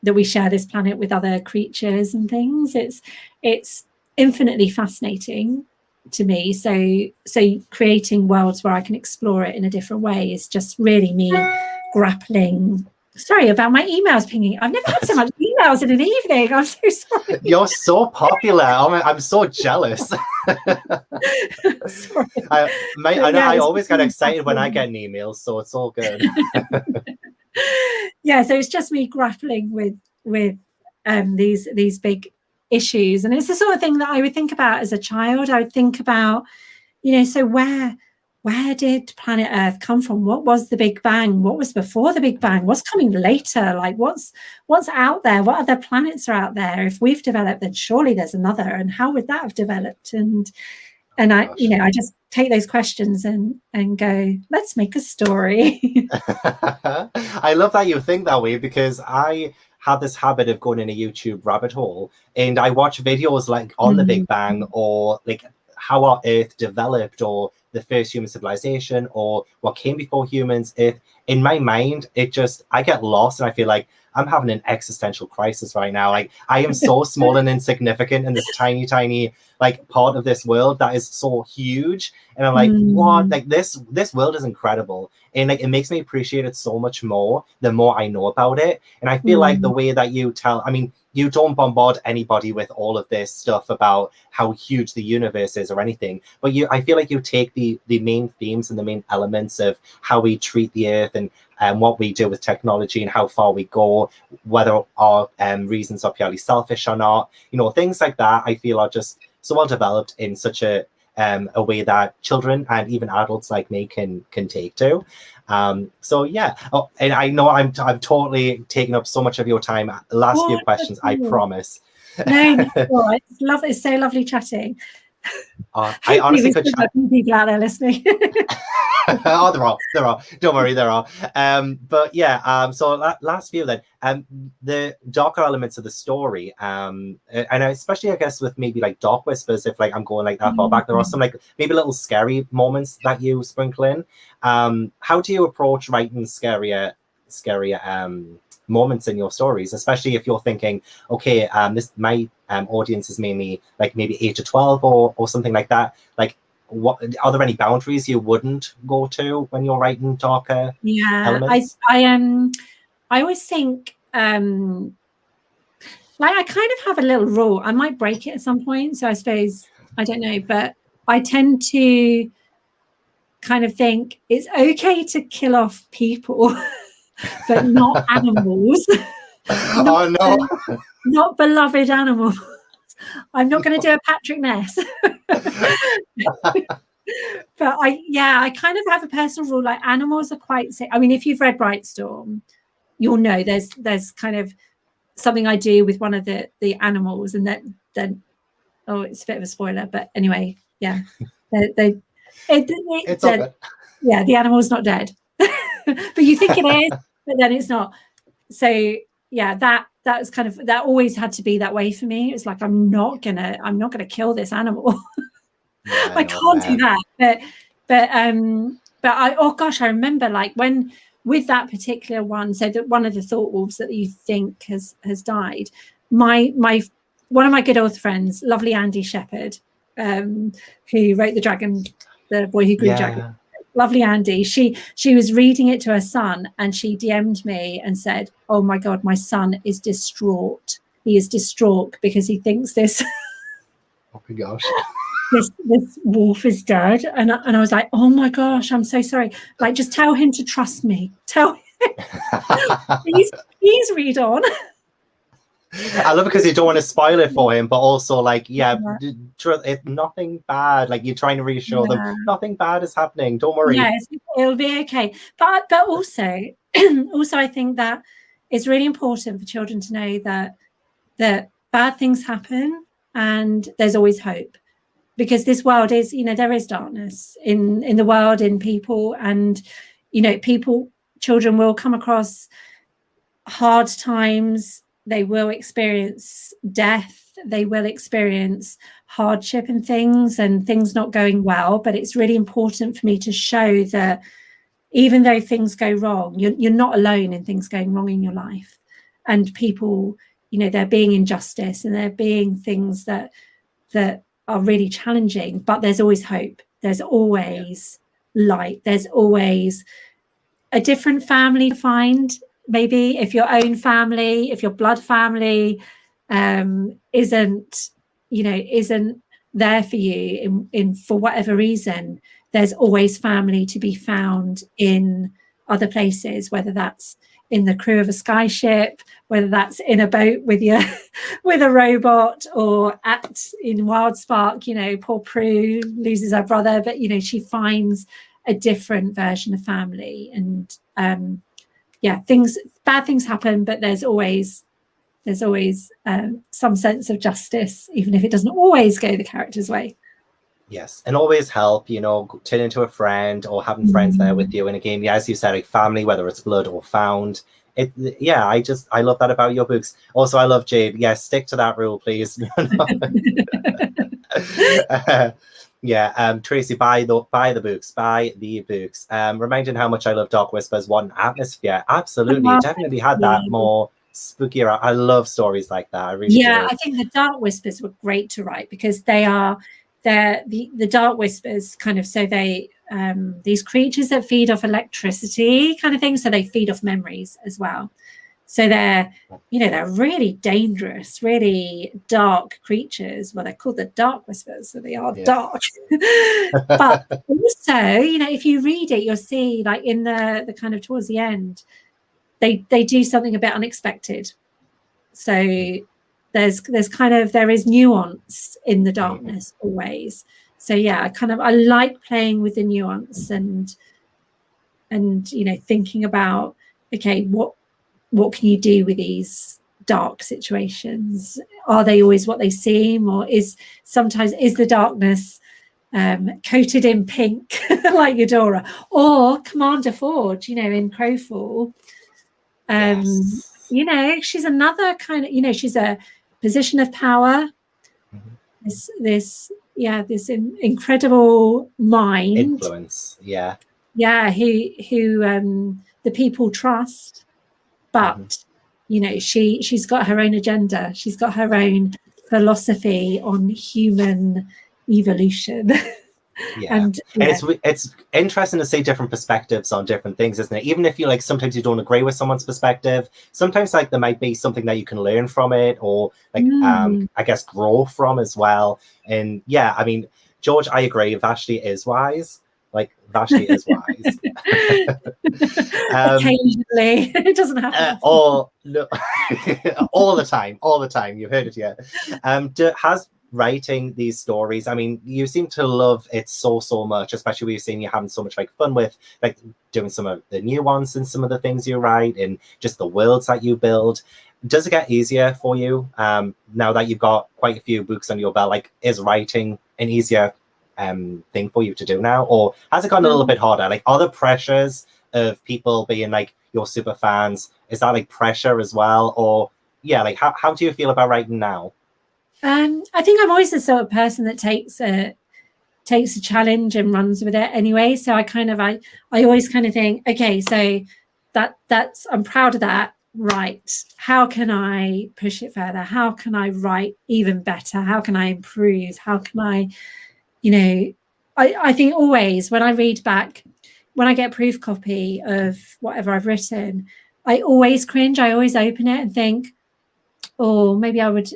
that we share this planet with other creatures and things. It's infinitely fascinating to me. So creating worlds where I can explore it in a different way is just really me grappling. Sorry about my emails pinging. I've never had so much emails in an evening. I'm so sorry. You're so popular. I'm so jealous. Sorry. I always get excited when I get an email, so it's all good. Yeah, so it's just me grappling with these big issues, and it's the sort of thing that I would think about as a child. I would think about, so where where did planet Earth come from? What was the Big Bang? What was before the Big Bang? What's coming later? Like what's out there? What other planets are out there? If we've developed, then surely there's another. And how would that have developed? And I, I just take those questions and go, let's make a story. I love that you think that way, because I have this habit of going in a YouTube rabbit hole, and I watch videos like on the Big Bang, or like how our Earth developed, or the first human civilization, or what came before humans. In my mind, I get lost, and I feel like I'm having an existential crisis right now. Like I am so small and insignificant in this tiny like part of this world that is so huge, and I'm like, what? Like this world is incredible, and like it makes me appreciate it so much more the more I know about it. And I feel like the way that you tell, I mean, you don't bombard anybody with all of this stuff about how huge the universe is or anything, but I feel like you take the main themes and the main elements of how we treat the Earth, and what we do with technology, and how far we go, whether our reasons are purely selfish or not, things like that. I feel are just so well developed in such a way that children and even adults like me can take to. So yeah. Oh, and I know I'm totally taking up so much of your time. Last few questions, I promise. No, it's lovely. It's so lovely chatting. I honestly could chat. People out there listening. Oh, there are. Don't worry, there are. But yeah. So last few then. The darker elements of the story. And especially, I guess, with maybe like Dark Whispers, if like I'm going like that far back, there are some like maybe little scary moments that you sprinkle in. How do you approach writing scarier moments in your stories, especially if you're thinking, okay, my audience is mainly like maybe 8 to 12 or something like that. Like, what are there any boundaries you wouldn't go to when you're writing darker elements? I always think like I kind of have a little rule. I might break it at some point, so I suppose I don't know, but I tend to kind of think it's okay to kill off people but not animals. Not beloved animals. I'm not going to do a Patrick Ness. But I kind of have a personal rule. Like animals are quite safe. I mean, if you've read Brightstorm, you'll know there's kind of something I do with one of the animals, and then it's a bit of a spoiler, but anyway, yeah, it's all good. Yeah, the animal's not dead, but you think it is, but then it's not. So yeah, that was kind of, that always had to be that way for me. It's like I'm not gonna kill this animal. Yeah, I can't do that. But I remember like when with that particular one, so that one of the thought wolves that you think has died, my one of my good old friends, lovely Andy Shepherd, who wrote The Boy Who Grew Dragon. Lovely Andy, she was reading it to her son, and she DM'd me and said, "Oh my God, my son is distraught. He is distraught because he thinks this." Oh my gosh. This wolf is dead, and I was like, oh my gosh, I'm so sorry. Like, just tell him to trust me. Tell him, please read on. I love it because you don't want to spoil it for him, but also like, it's nothing bad. Like you're trying to reassure them, nothing bad is happening. Don't worry. Yes, it'll be okay. But also, I think that it's really important for children to know that bad things happen and there's always hope. Because this world is, there is darkness in the world, in people, and, children will come across hard times. They will experience death. They will experience hardship and things not going well. But it's really important for me to show that even though things go wrong, you're not alone in things going wrong in your life. And people, they're being injustice and they're being things that are really challenging, but there's always hope. There's always light. There's always a different family to find. Maybe if your own family, if your blood family isn't there for you in for whatever reason, there's always family to be found in other places, whether that's in the crew of a skyship, whether that's in a boat with a robot, or in WildSpark, poor Prue loses her brother, but she finds a different version of family. And yeah, bad things happen, but there's always some sense of justice, even if it doesn't always go the character's way. Yes, and always help, you know, turn into a friend or having friends there with you in a game. Yeah, as you said, like family, whether it's blood or found. Yeah, I love that about your books. Also, I love Jade. Yeah, stick to that rule, please. Yeah, Tracy, buy the books. Reminding how much I love Dark Whispers. What an atmosphere! Absolutely, definitely had that more spookier. I love stories like that. I really do. I think the Dark Whispers were great to write because they're the Dark Whispers kind of, so they these creatures that feed off electricity kind of thing, so they feed off memories as well. So they're really dangerous, really dark creatures. Well, they're called the Dark Whispers, so they are dark. But also, if you read it, you'll see, like in the kind of towards the end, they do something a bit unexpected. So there is nuance in the darkness always. So yeah, I like playing with the nuance and thinking about, okay, what can you do with these dark situations? Are they always what they seem, or is the darkness coated in pink like Eudora, or Commander Forge, in Crowfall? She's another kind of, she's a position of power. This incredible mind, influence, who the people trust, but she's got her own agenda. She's got her own philosophy on human evolution. And it's interesting to see different perspectives on different things, isn't it? Even if you sometimes you don't agree with someone's perspective, sometimes there might be something that you can learn from it, or I guess grow from as well. And yeah, I mean, George, I agree, Vashti is wise. Vashti is wise. Occasionally, it doesn't happen. All the time. You've heard it yet. Has writing these stories, I mean, you seem to love it so much, especially we've seen you having so much fun with doing some of the nuance and some of the things you write and just the worlds that you build. Does it get easier for you now that you've got quite a few books on your belt? Is writing an easier thing for you to do now, or has it gotten a little bit harder? Are the pressures of people being your super fans, is that pressure as well? Or how do you feel about writing now? I think I'm always the sort of person that takes a challenge and runs with it anyway. So I always think, okay, so that's I'm proud of that. Right. How can I push it further? How can I write even better? How can I improve? How can I, I think always when I read back, when I get a proof copy of whatever I've written, I always cringe. I always open it and think, or maybe I would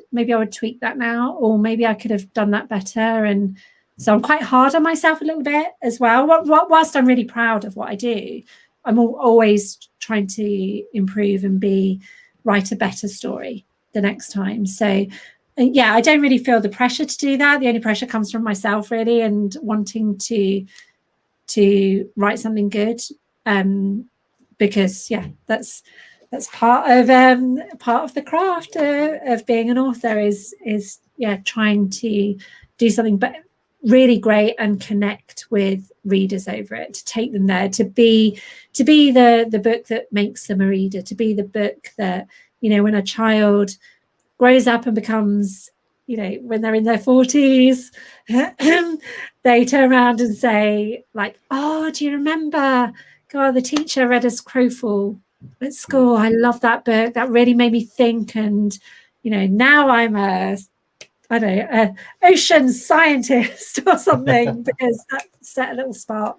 tweak that now, or maybe I could have done that better. And so I'm quite hard on myself a little bit as well. Whilst I'm really proud of what I do, I'm always trying to improve and write a better story the next time. So yeah, I don't really feel the pressure to do that. The only pressure comes from myself really, and wanting to write something good, because that's part of the craft of being an author is trying to do something but really great and connect with readers over it, to take them there, to be the book that makes them a reader, to be the book that when a child grows up and becomes when they're in their 40s they turn around and say oh, do you remember, God, the teacher read us Crowfall at school. I love that book. That really made me think. And, now I'm an ocean scientist or something because that set a little spark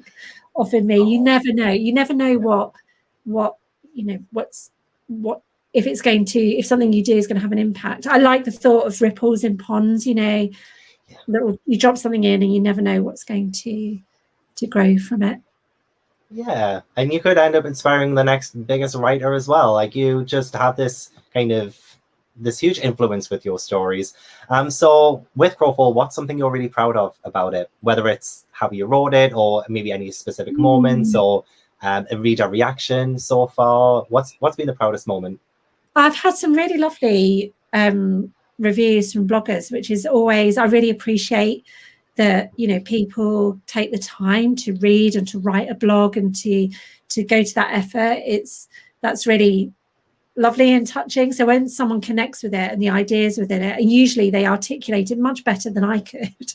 off in me. You never know. You never know what if something you do is going to have an impact. I like the thought of ripples in ponds, you drop something in and you never know what's going to grow from it. Yeah, and you could end up inspiring the next biggest writer as well. You just have this kind of this huge influence with your stories. So with Crowfall, what's something you're really proud of about it? Whether it's how you wrote it, or maybe any specific moments, or a reader reaction so far. What's been the proudest moment? I've had some really lovely reviews from bloggers, which is always, I really appreciate that, you know, people take the time to read and to write a blog and to go to that effort. That's really lovely and touching. So when someone connects with it and the ideas within it, and usually they articulate it much better than I could,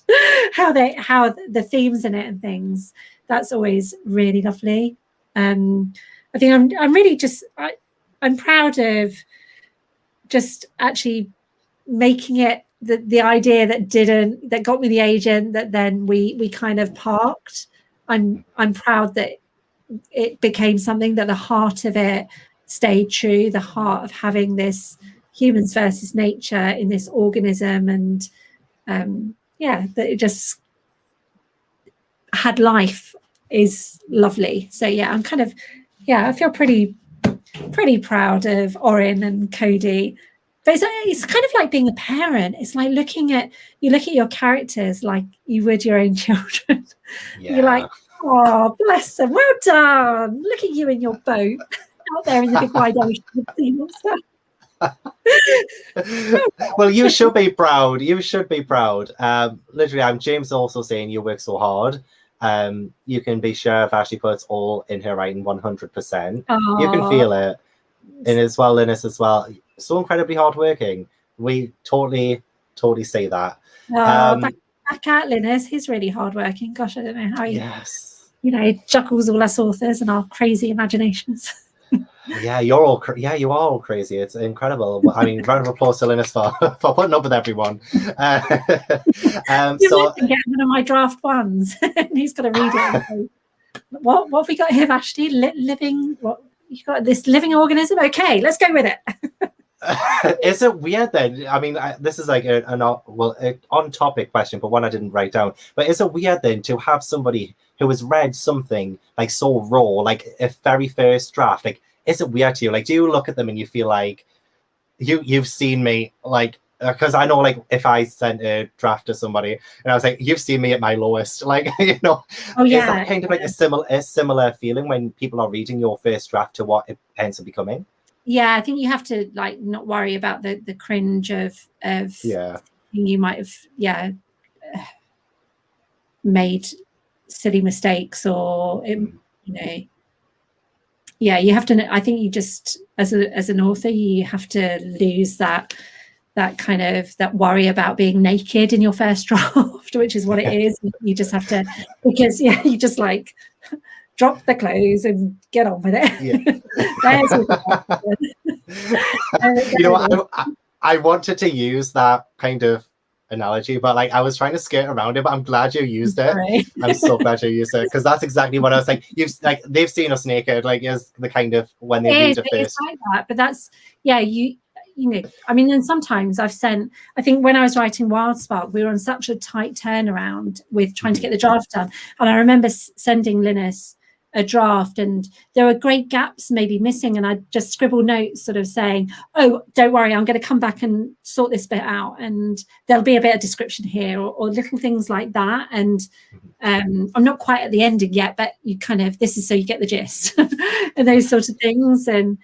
how the themes in it and things, that's always really lovely. I think I'm really just I'm proud of just actually making it the idea that got me the agent that then we kind of parked. I'm proud that it became something that the heart of it stayed true, the heart of having this humans versus nature in this organism, and that it just had life is lovely. So yeah, I'm kind of I feel pretty proud of Orin and Cody. But it's kind of like being a parent. It's like you look at your characters like you would your own children. Yeah. You're like, oh, bless them. Well done. Look at you in your boat out there in the big wide ocean. Well, you should be proud. You should be proud. Literally, I'm James also saying you work so hard. You can be sure Vashti puts all in her writing 100%. You can feel it. And as well, Linus as well. So incredibly hardworking. We totally say that. Back at Linus, he's really hardworking. Gosh, I don't know how he juggles all us authors and our crazy imaginations. Yeah, you are all crazy. It's incredible. I mean, round of applause to Linus for putting up with everyone. So get one of my draft ones, and he's got to read it. What have we got here, Vashti? Living? What you got? This living organism? Okay, let's go with it. Is it weird then? I mean, this is like an on-topic question, but one I didn't write down. But is it weird then to have somebody who has read something like so raw, like a very first draft? Like, is it weird to you? Like, do you look at them and you feel like you've seen me? Like, because I know, like, if I sent a draft to somebody and I was like, you've seen me at my lowest, like, you know. Oh yeah. Is that kind of like a similar feeling when people are reading your first draft to what it ends up becoming? Yeah, I think you have to like not worry about the cringe of you might have made silly mistakes, or you have to. I think you just as an author you have to lose that kind of that worry about being naked in your first draft, which is what it is. You just have to, because you just like drop the clothes and get on with it. I wanted to use that kind of analogy, but like I was trying to skate around it, but I'm glad you used it. Sorry. I'm so glad you used it, because that's exactly what I was like. They've seen us naked, like is the kind of when they read it first. Like that, but that's you know, I mean, and sometimes I think when I was writing WildSpark, we were on such a tight turnaround with trying to get the draft done. And I remember sending Linus a draft and there were great gaps maybe missing. And I just scribbled notes sort of saying, oh, don't worry, I'm going to come back and sort this bit out. And there'll be a bit of description here or little things like that. And I'm not quite at the ending yet, but you kind of, this is so you get the gist and those sorts of things. And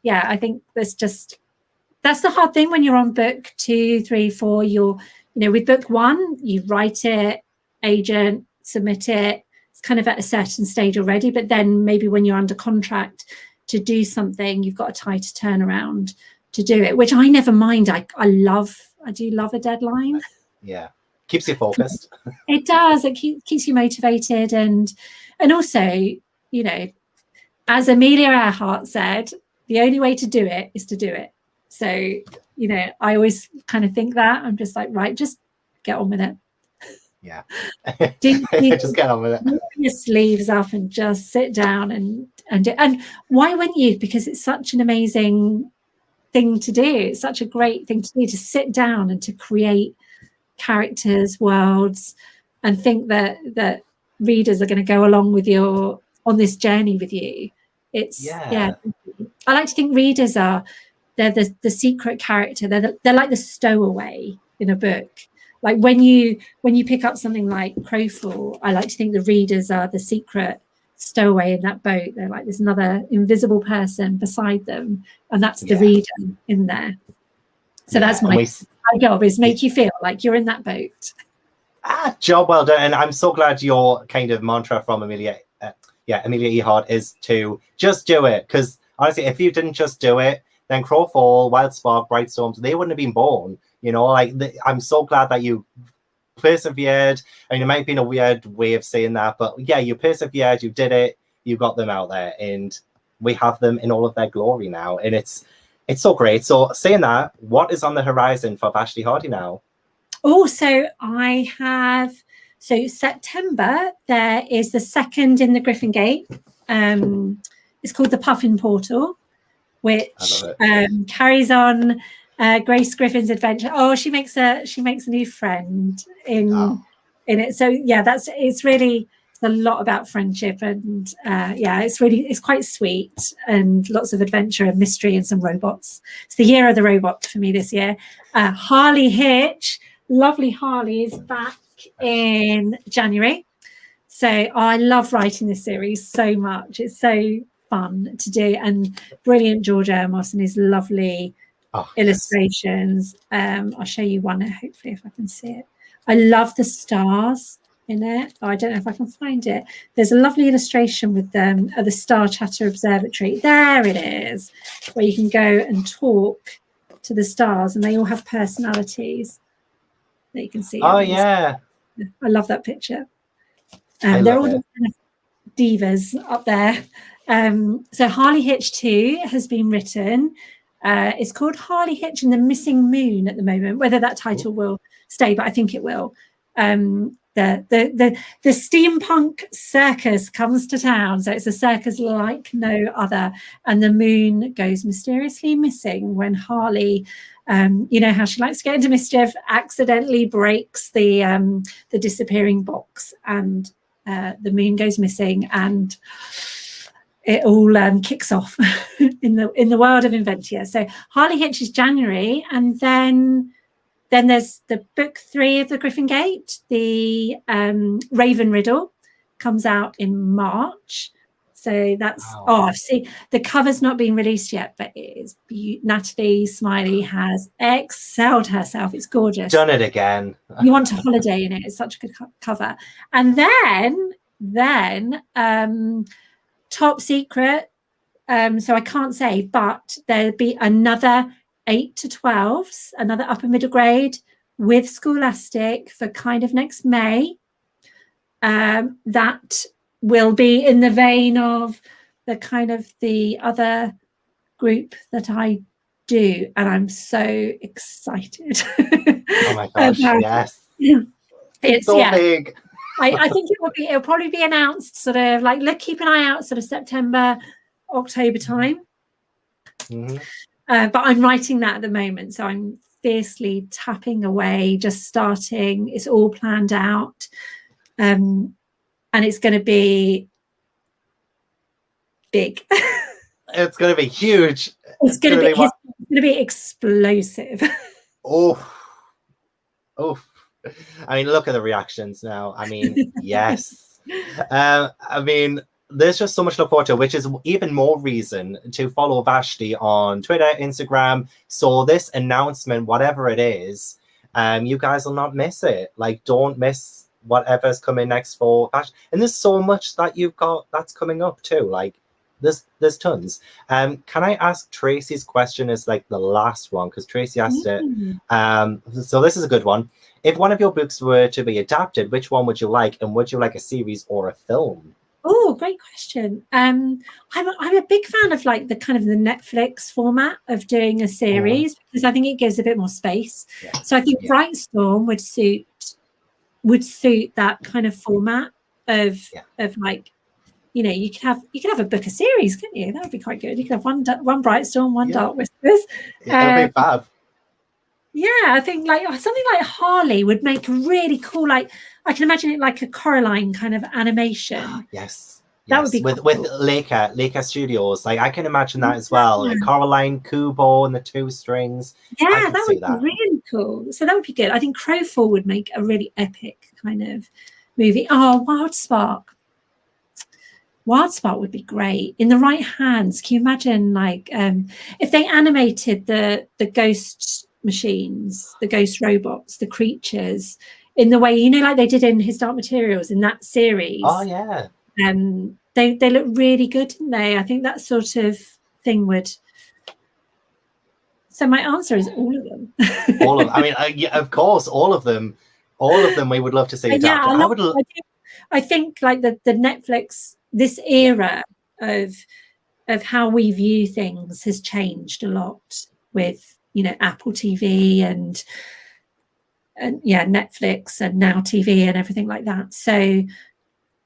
yeah, I think that's the hard thing when you're on book 2, 3, 4. With book 1, you write it, agent, submit it. It's kind of at a certain stage already. But then maybe when you're under contract to do something, you've got a tighter turnaround to do it, which I never mind. I do love a deadline. Yeah, keeps you focused. It does. It keeps you motivated, and also, as Amelia Earhart said, the only way to do it is to do it. So, I always kind of think that. I'm just like, right, just get on with it. Yeah. Just get on with it. Roll your sleeves up and just sit down and do. And why wouldn't you? Because it's such an amazing thing to do. It's such a great thing to do, to sit down and to create characters, worlds, and think that readers are going to go along with on this journey with you. It's I like to think readers are they're the secret character. They're like the stowaway in a book. Like when you pick up something like Crowfall, I like to think the readers are the secret stowaway in that boat. They're like there's another invisible person beside them, and that's the reader in there. So that's my job, is make you feel like you're in that boat. Job well done. And I'm so glad your kind of mantra from Amelia Earhart is to just do it. Because honestly, if you didn't just do it, then Crowfall, WildSpark, Brightstorm, they wouldn't have been born. You know, like I'm so glad that you persevered. I mean, it might have been a weird way of saying that, but yeah, you persevered, you did it, you got them out there, and we have them in all of their glory now. And it's so great. So saying that, what is on the horizon for VASHTI HARDY now? Oh, so September, there is the second in the Griffin Gate. It's called the Puffin Portal, which carries on Grace Griffin's adventure. Oh, she makes a new friend in it. So yeah, it's a lot about friendship, and it's quite sweet, and lots of adventure and mystery and some robots. It's the year of the robot for me this year. Harley Hitch, lovely Harley, is back in January. So I love writing this series so much. It's so fun to do, and brilliant George Amos and his lovely illustrations. I'll show you one, hopefully, if I can see it. I love the stars in it. I don't know if I can find it. There's a lovely illustration with them at the Star Chatter Observatory. There it is, where you can go and talk to the stars, and they all have personalities that you can see. Oh yeah, I love that picture. They're all kind of divas up there. So Harley Hitch 2 has been written. It's called Harley Hitch and the Missing Moon at the moment. Whether that title will stay, but I think it will. The steampunk circus comes to town, so it's a circus like no other, and the moon goes mysteriously missing when Harley, you know how she likes to get into mischief, accidentally breaks the disappearing box, and the moon goes missing, and it all kicks off in the world of Inventia. So Harley Hitch is January, and then there's the book 3 of the Griffin Gate, the Raven Riddle, comes out in March. So that's see, the cover's not been released yet, but it is Natalie Smiley has excelled herself. It's gorgeous. Done it again. You want to holiday in it. It's such a good cover. And then top secret. So I can't say, but there'll be another 8 to 12s, another upper middle grade with Scholastic for kind of next May. That will be in the vein of the kind of the other group that I do, and I'm so excited. Oh my gosh, yes. It's so big. I think it'll probably be announced sort of like, keep an eye out, sort of September, October time. Mm-hmm. But I'm writing that at the moment, so I'm fiercely tapping away, just starting. It's all planned out, and it's going to be big. It's going to be huge. It's going to be explosive. Oh. I mean, look at the reactions now. I mean, yes. I mean, there's just so much to look forward to, which is even more reason to follow VASHTI on Twitter, Instagram. So this announcement, whatever it is, you guys will not miss it. Like, don't miss whatever's coming next for VASHTI. And there's so much that you've got that's coming up too. Like, there's tons. Can I ask Tracy's question as like the last one? Because Tracy asked it. So this is a good one. If one of your books were to be adapted, which one would you like? And would you like a series or a film? Oh, great question. I'm a big fan of like the kind of the Netflix format of doing a series, because I think it gives a bit more space. Yeah. So I think Brightstorm would suit that kind of format of like, you know, you could have a book a series, couldn't you? That would be quite good. You could have one Brightstorm, one Dark Whispers. That'd be fab. Yeah, I think like something like Harley would make a really cool, like I can imagine it like a Coraline kind of animation. Yes. That would be with cool. Leica Studios. Like, I can imagine that as well. Like Caroline Kubo and the two strings. Yeah, that would be really cool. So that would be good. I think Crowfall would make a really epic kind of movie. Oh, WildSpark would be great in the right hands. Can you imagine, like, if they animated the ghost machines, the ghost robots, the creatures in the way, you know, like they did in His Dark Materials in that series? Oh yeah. They look really good, didn't they? I think that sort of thing would. So my answer is all of them. All of them. I mean, yeah, of course, all of them. All of them we would love to see adapted. Yeah, I think like the Netflix, this era of how we view things has changed a lot with, you know, Apple TV and yeah, Netflix and Now TV and everything like that. So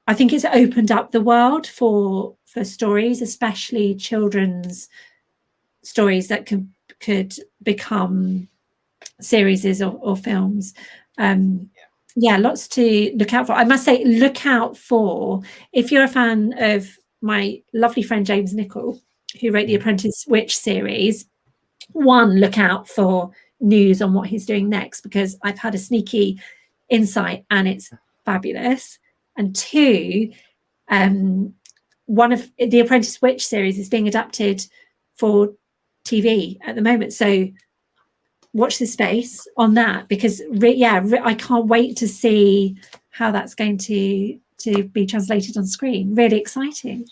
I think it's opened up the world for stories, especially children's stories that could become series or films. Yeah, lots to look out for. I must say, look out for, if you're a fan of my lovely friend James Nichol, who wrote the Apprentice Witch series. One, look out for news on what he's doing next, because I've had a sneaky insight and it's fabulous. And two, one of the Apprentice Witch series is being adapted for TV at the moment. So watch this space on that, because I can't wait to see how that's going to be translated on screen. Really exciting.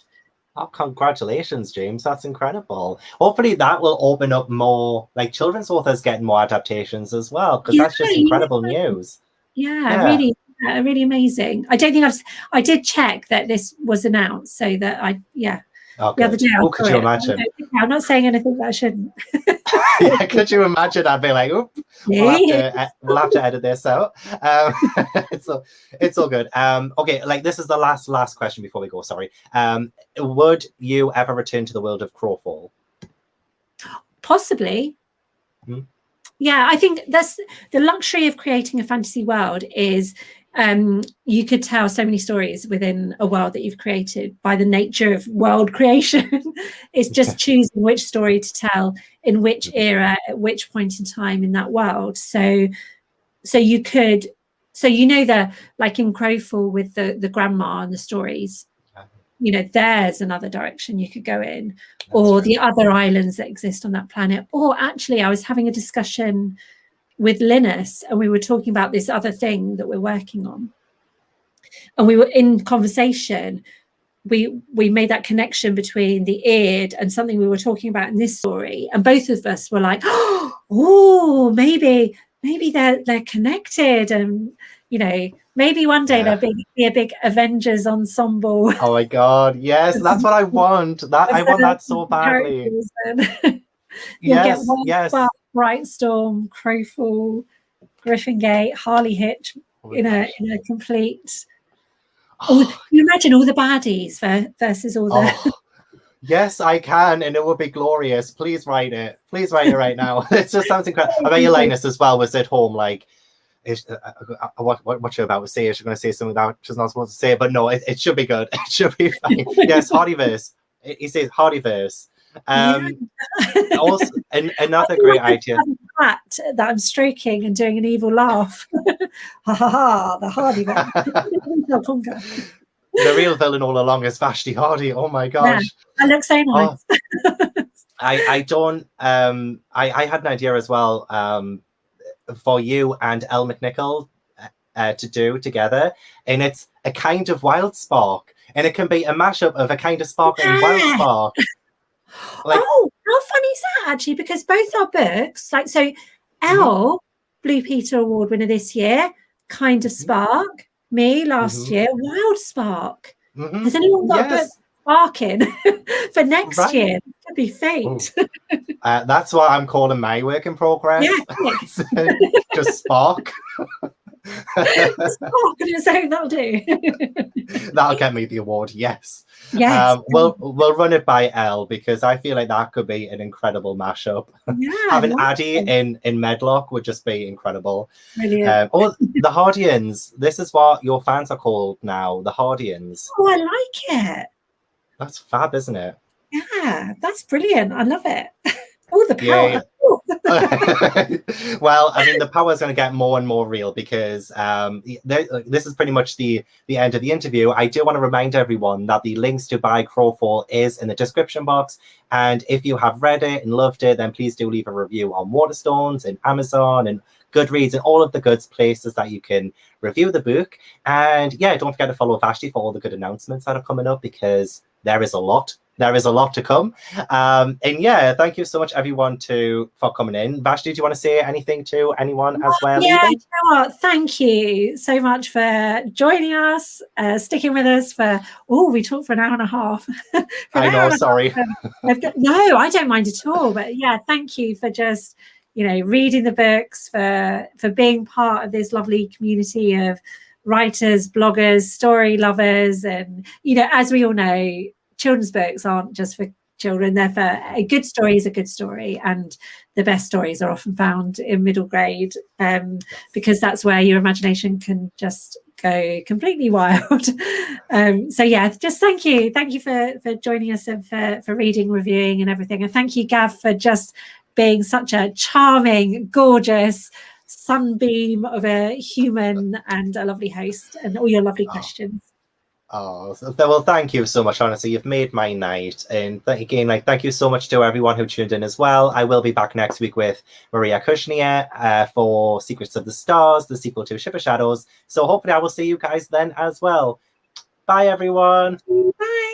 Oh, congratulations, James. That's incredible. Hopefully that will open up more, like, children's authors getting more adaptations as well, because that's just incredible news. Really amazing. I don't think I did check that this was announced, so that the other day could you imagine? I'm not saying anything that I shouldn't. Yeah, could you imagine? I'd be like, oop, we'll have to edit this out. It's all good. Okay, like, this is the last question before we go. Sorry. Would you ever return to the world of Crowfall? Possibly. Yeah, I think that's the luxury of creating a fantasy world, is you could tell so many stories within a world that you've created by the nature of world creation. It's just choosing which story to tell in which era at which point in time in that world. So you could, like in Crowfall with the grandma and the stories, you know, there's another direction you could go in, or the other islands that exist on that planet. Or actually, I was having a discussion with Linus, and we were talking about this other thing that we're working on, and we were in conversation. We made that connection between the Id and something we were talking about in this story, and both of us were like, oh, maybe they're connected, and, you know, maybe one day there'll be a big Avengers ensemble. Oh my God, yes, that's what I want. I want that so badly. Yes. Brightstorm, Crowfall, Griffin Gate, Harley Hitch in a complete. Can you imagine all the baddies versus all the? Yes, I can, and it would be glorious. Please write it. Please write it right now. It just sounds incredible. I bet your Linus as well was at home like, what you're about to say? Is she going to say something that she's not supposed to say? But no, it should be good. It should be fine. Yes, Hardyverse. He says Hardyverse. Also, another great idea. Cat that I'm stroking and doing an evil laugh. Ha ha ha! The Hardy one. The real villain all along is Vashti Hardy. Oh my gosh, that looks so nice. I don't. I had an idea as well. For you and Elle McNichol to do together, and it's a kind of WildSpark, and it can be a mashup of a kind of spark and WildSpark. Like, oh, how funny is that, actually? Because both our books, like, so Elle, Blue Peter Award winner this year, Kind of Spark, me last year, WildSpark. Has anyone got a book sparking for next year? Could be fate. That's what I'm calling my work in progress. Yeah. Just spark. Spark on its own, that'll do. That'll get me the award, yes. Yes. We'll run it by Elle, because I feel like that could be an incredible mashup. Yeah, having Addie in Medlock would just be incredible. Brilliant. The Hardians. This is what your fans are called now, the Hardians. Oh, I like it. That's fab, isn't it? Yeah, that's brilliant. I love it. Oh, the Yay. power. Well, I mean, the power is going to get more and more real because this is pretty much the end of the interview. I do want to remind everyone that the links to buy Crowfall is in the description box. And if you have read it and loved it, then please do leave a review on Waterstones and Amazon and Goodreads and all of the good places that you can review the book. And yeah, don't forget to follow Vashti for all the good announcements that are coming up, because there is a lot. There is a lot to come. And yeah, thank you so much, everyone, for coming in. Vashti, do you want to say anything to anyone as well? Yeah, you know what? Thank you so much for joining us, sticking with us for, we talked for an hour and a half. I know, sorry. No, I don't mind at all. But yeah, thank you for just, reading the books, for being part of this lovely community of writers, bloggers, story lovers. And, as we all know, children's books aren't just for children. They're for a good story is a good story, and the best stories are often found in middle grade, because that's where your imagination can just go completely wild. So yeah, just thank you for joining us and for reading, reviewing and everything. And thank you, Gav, for just being such a charming, gorgeous sunbeam of a human and a lovely host, and all your lovely questions. Oh, well, thank you so much. Honestly, you've made my night. And again, thank you so much to everyone who tuned in as well. I will be back next week with Maria Kushnia for Secrets of the Stars, the sequel to Ship of Shadows. So hopefully I will see you guys then as well. Bye, everyone. Bye.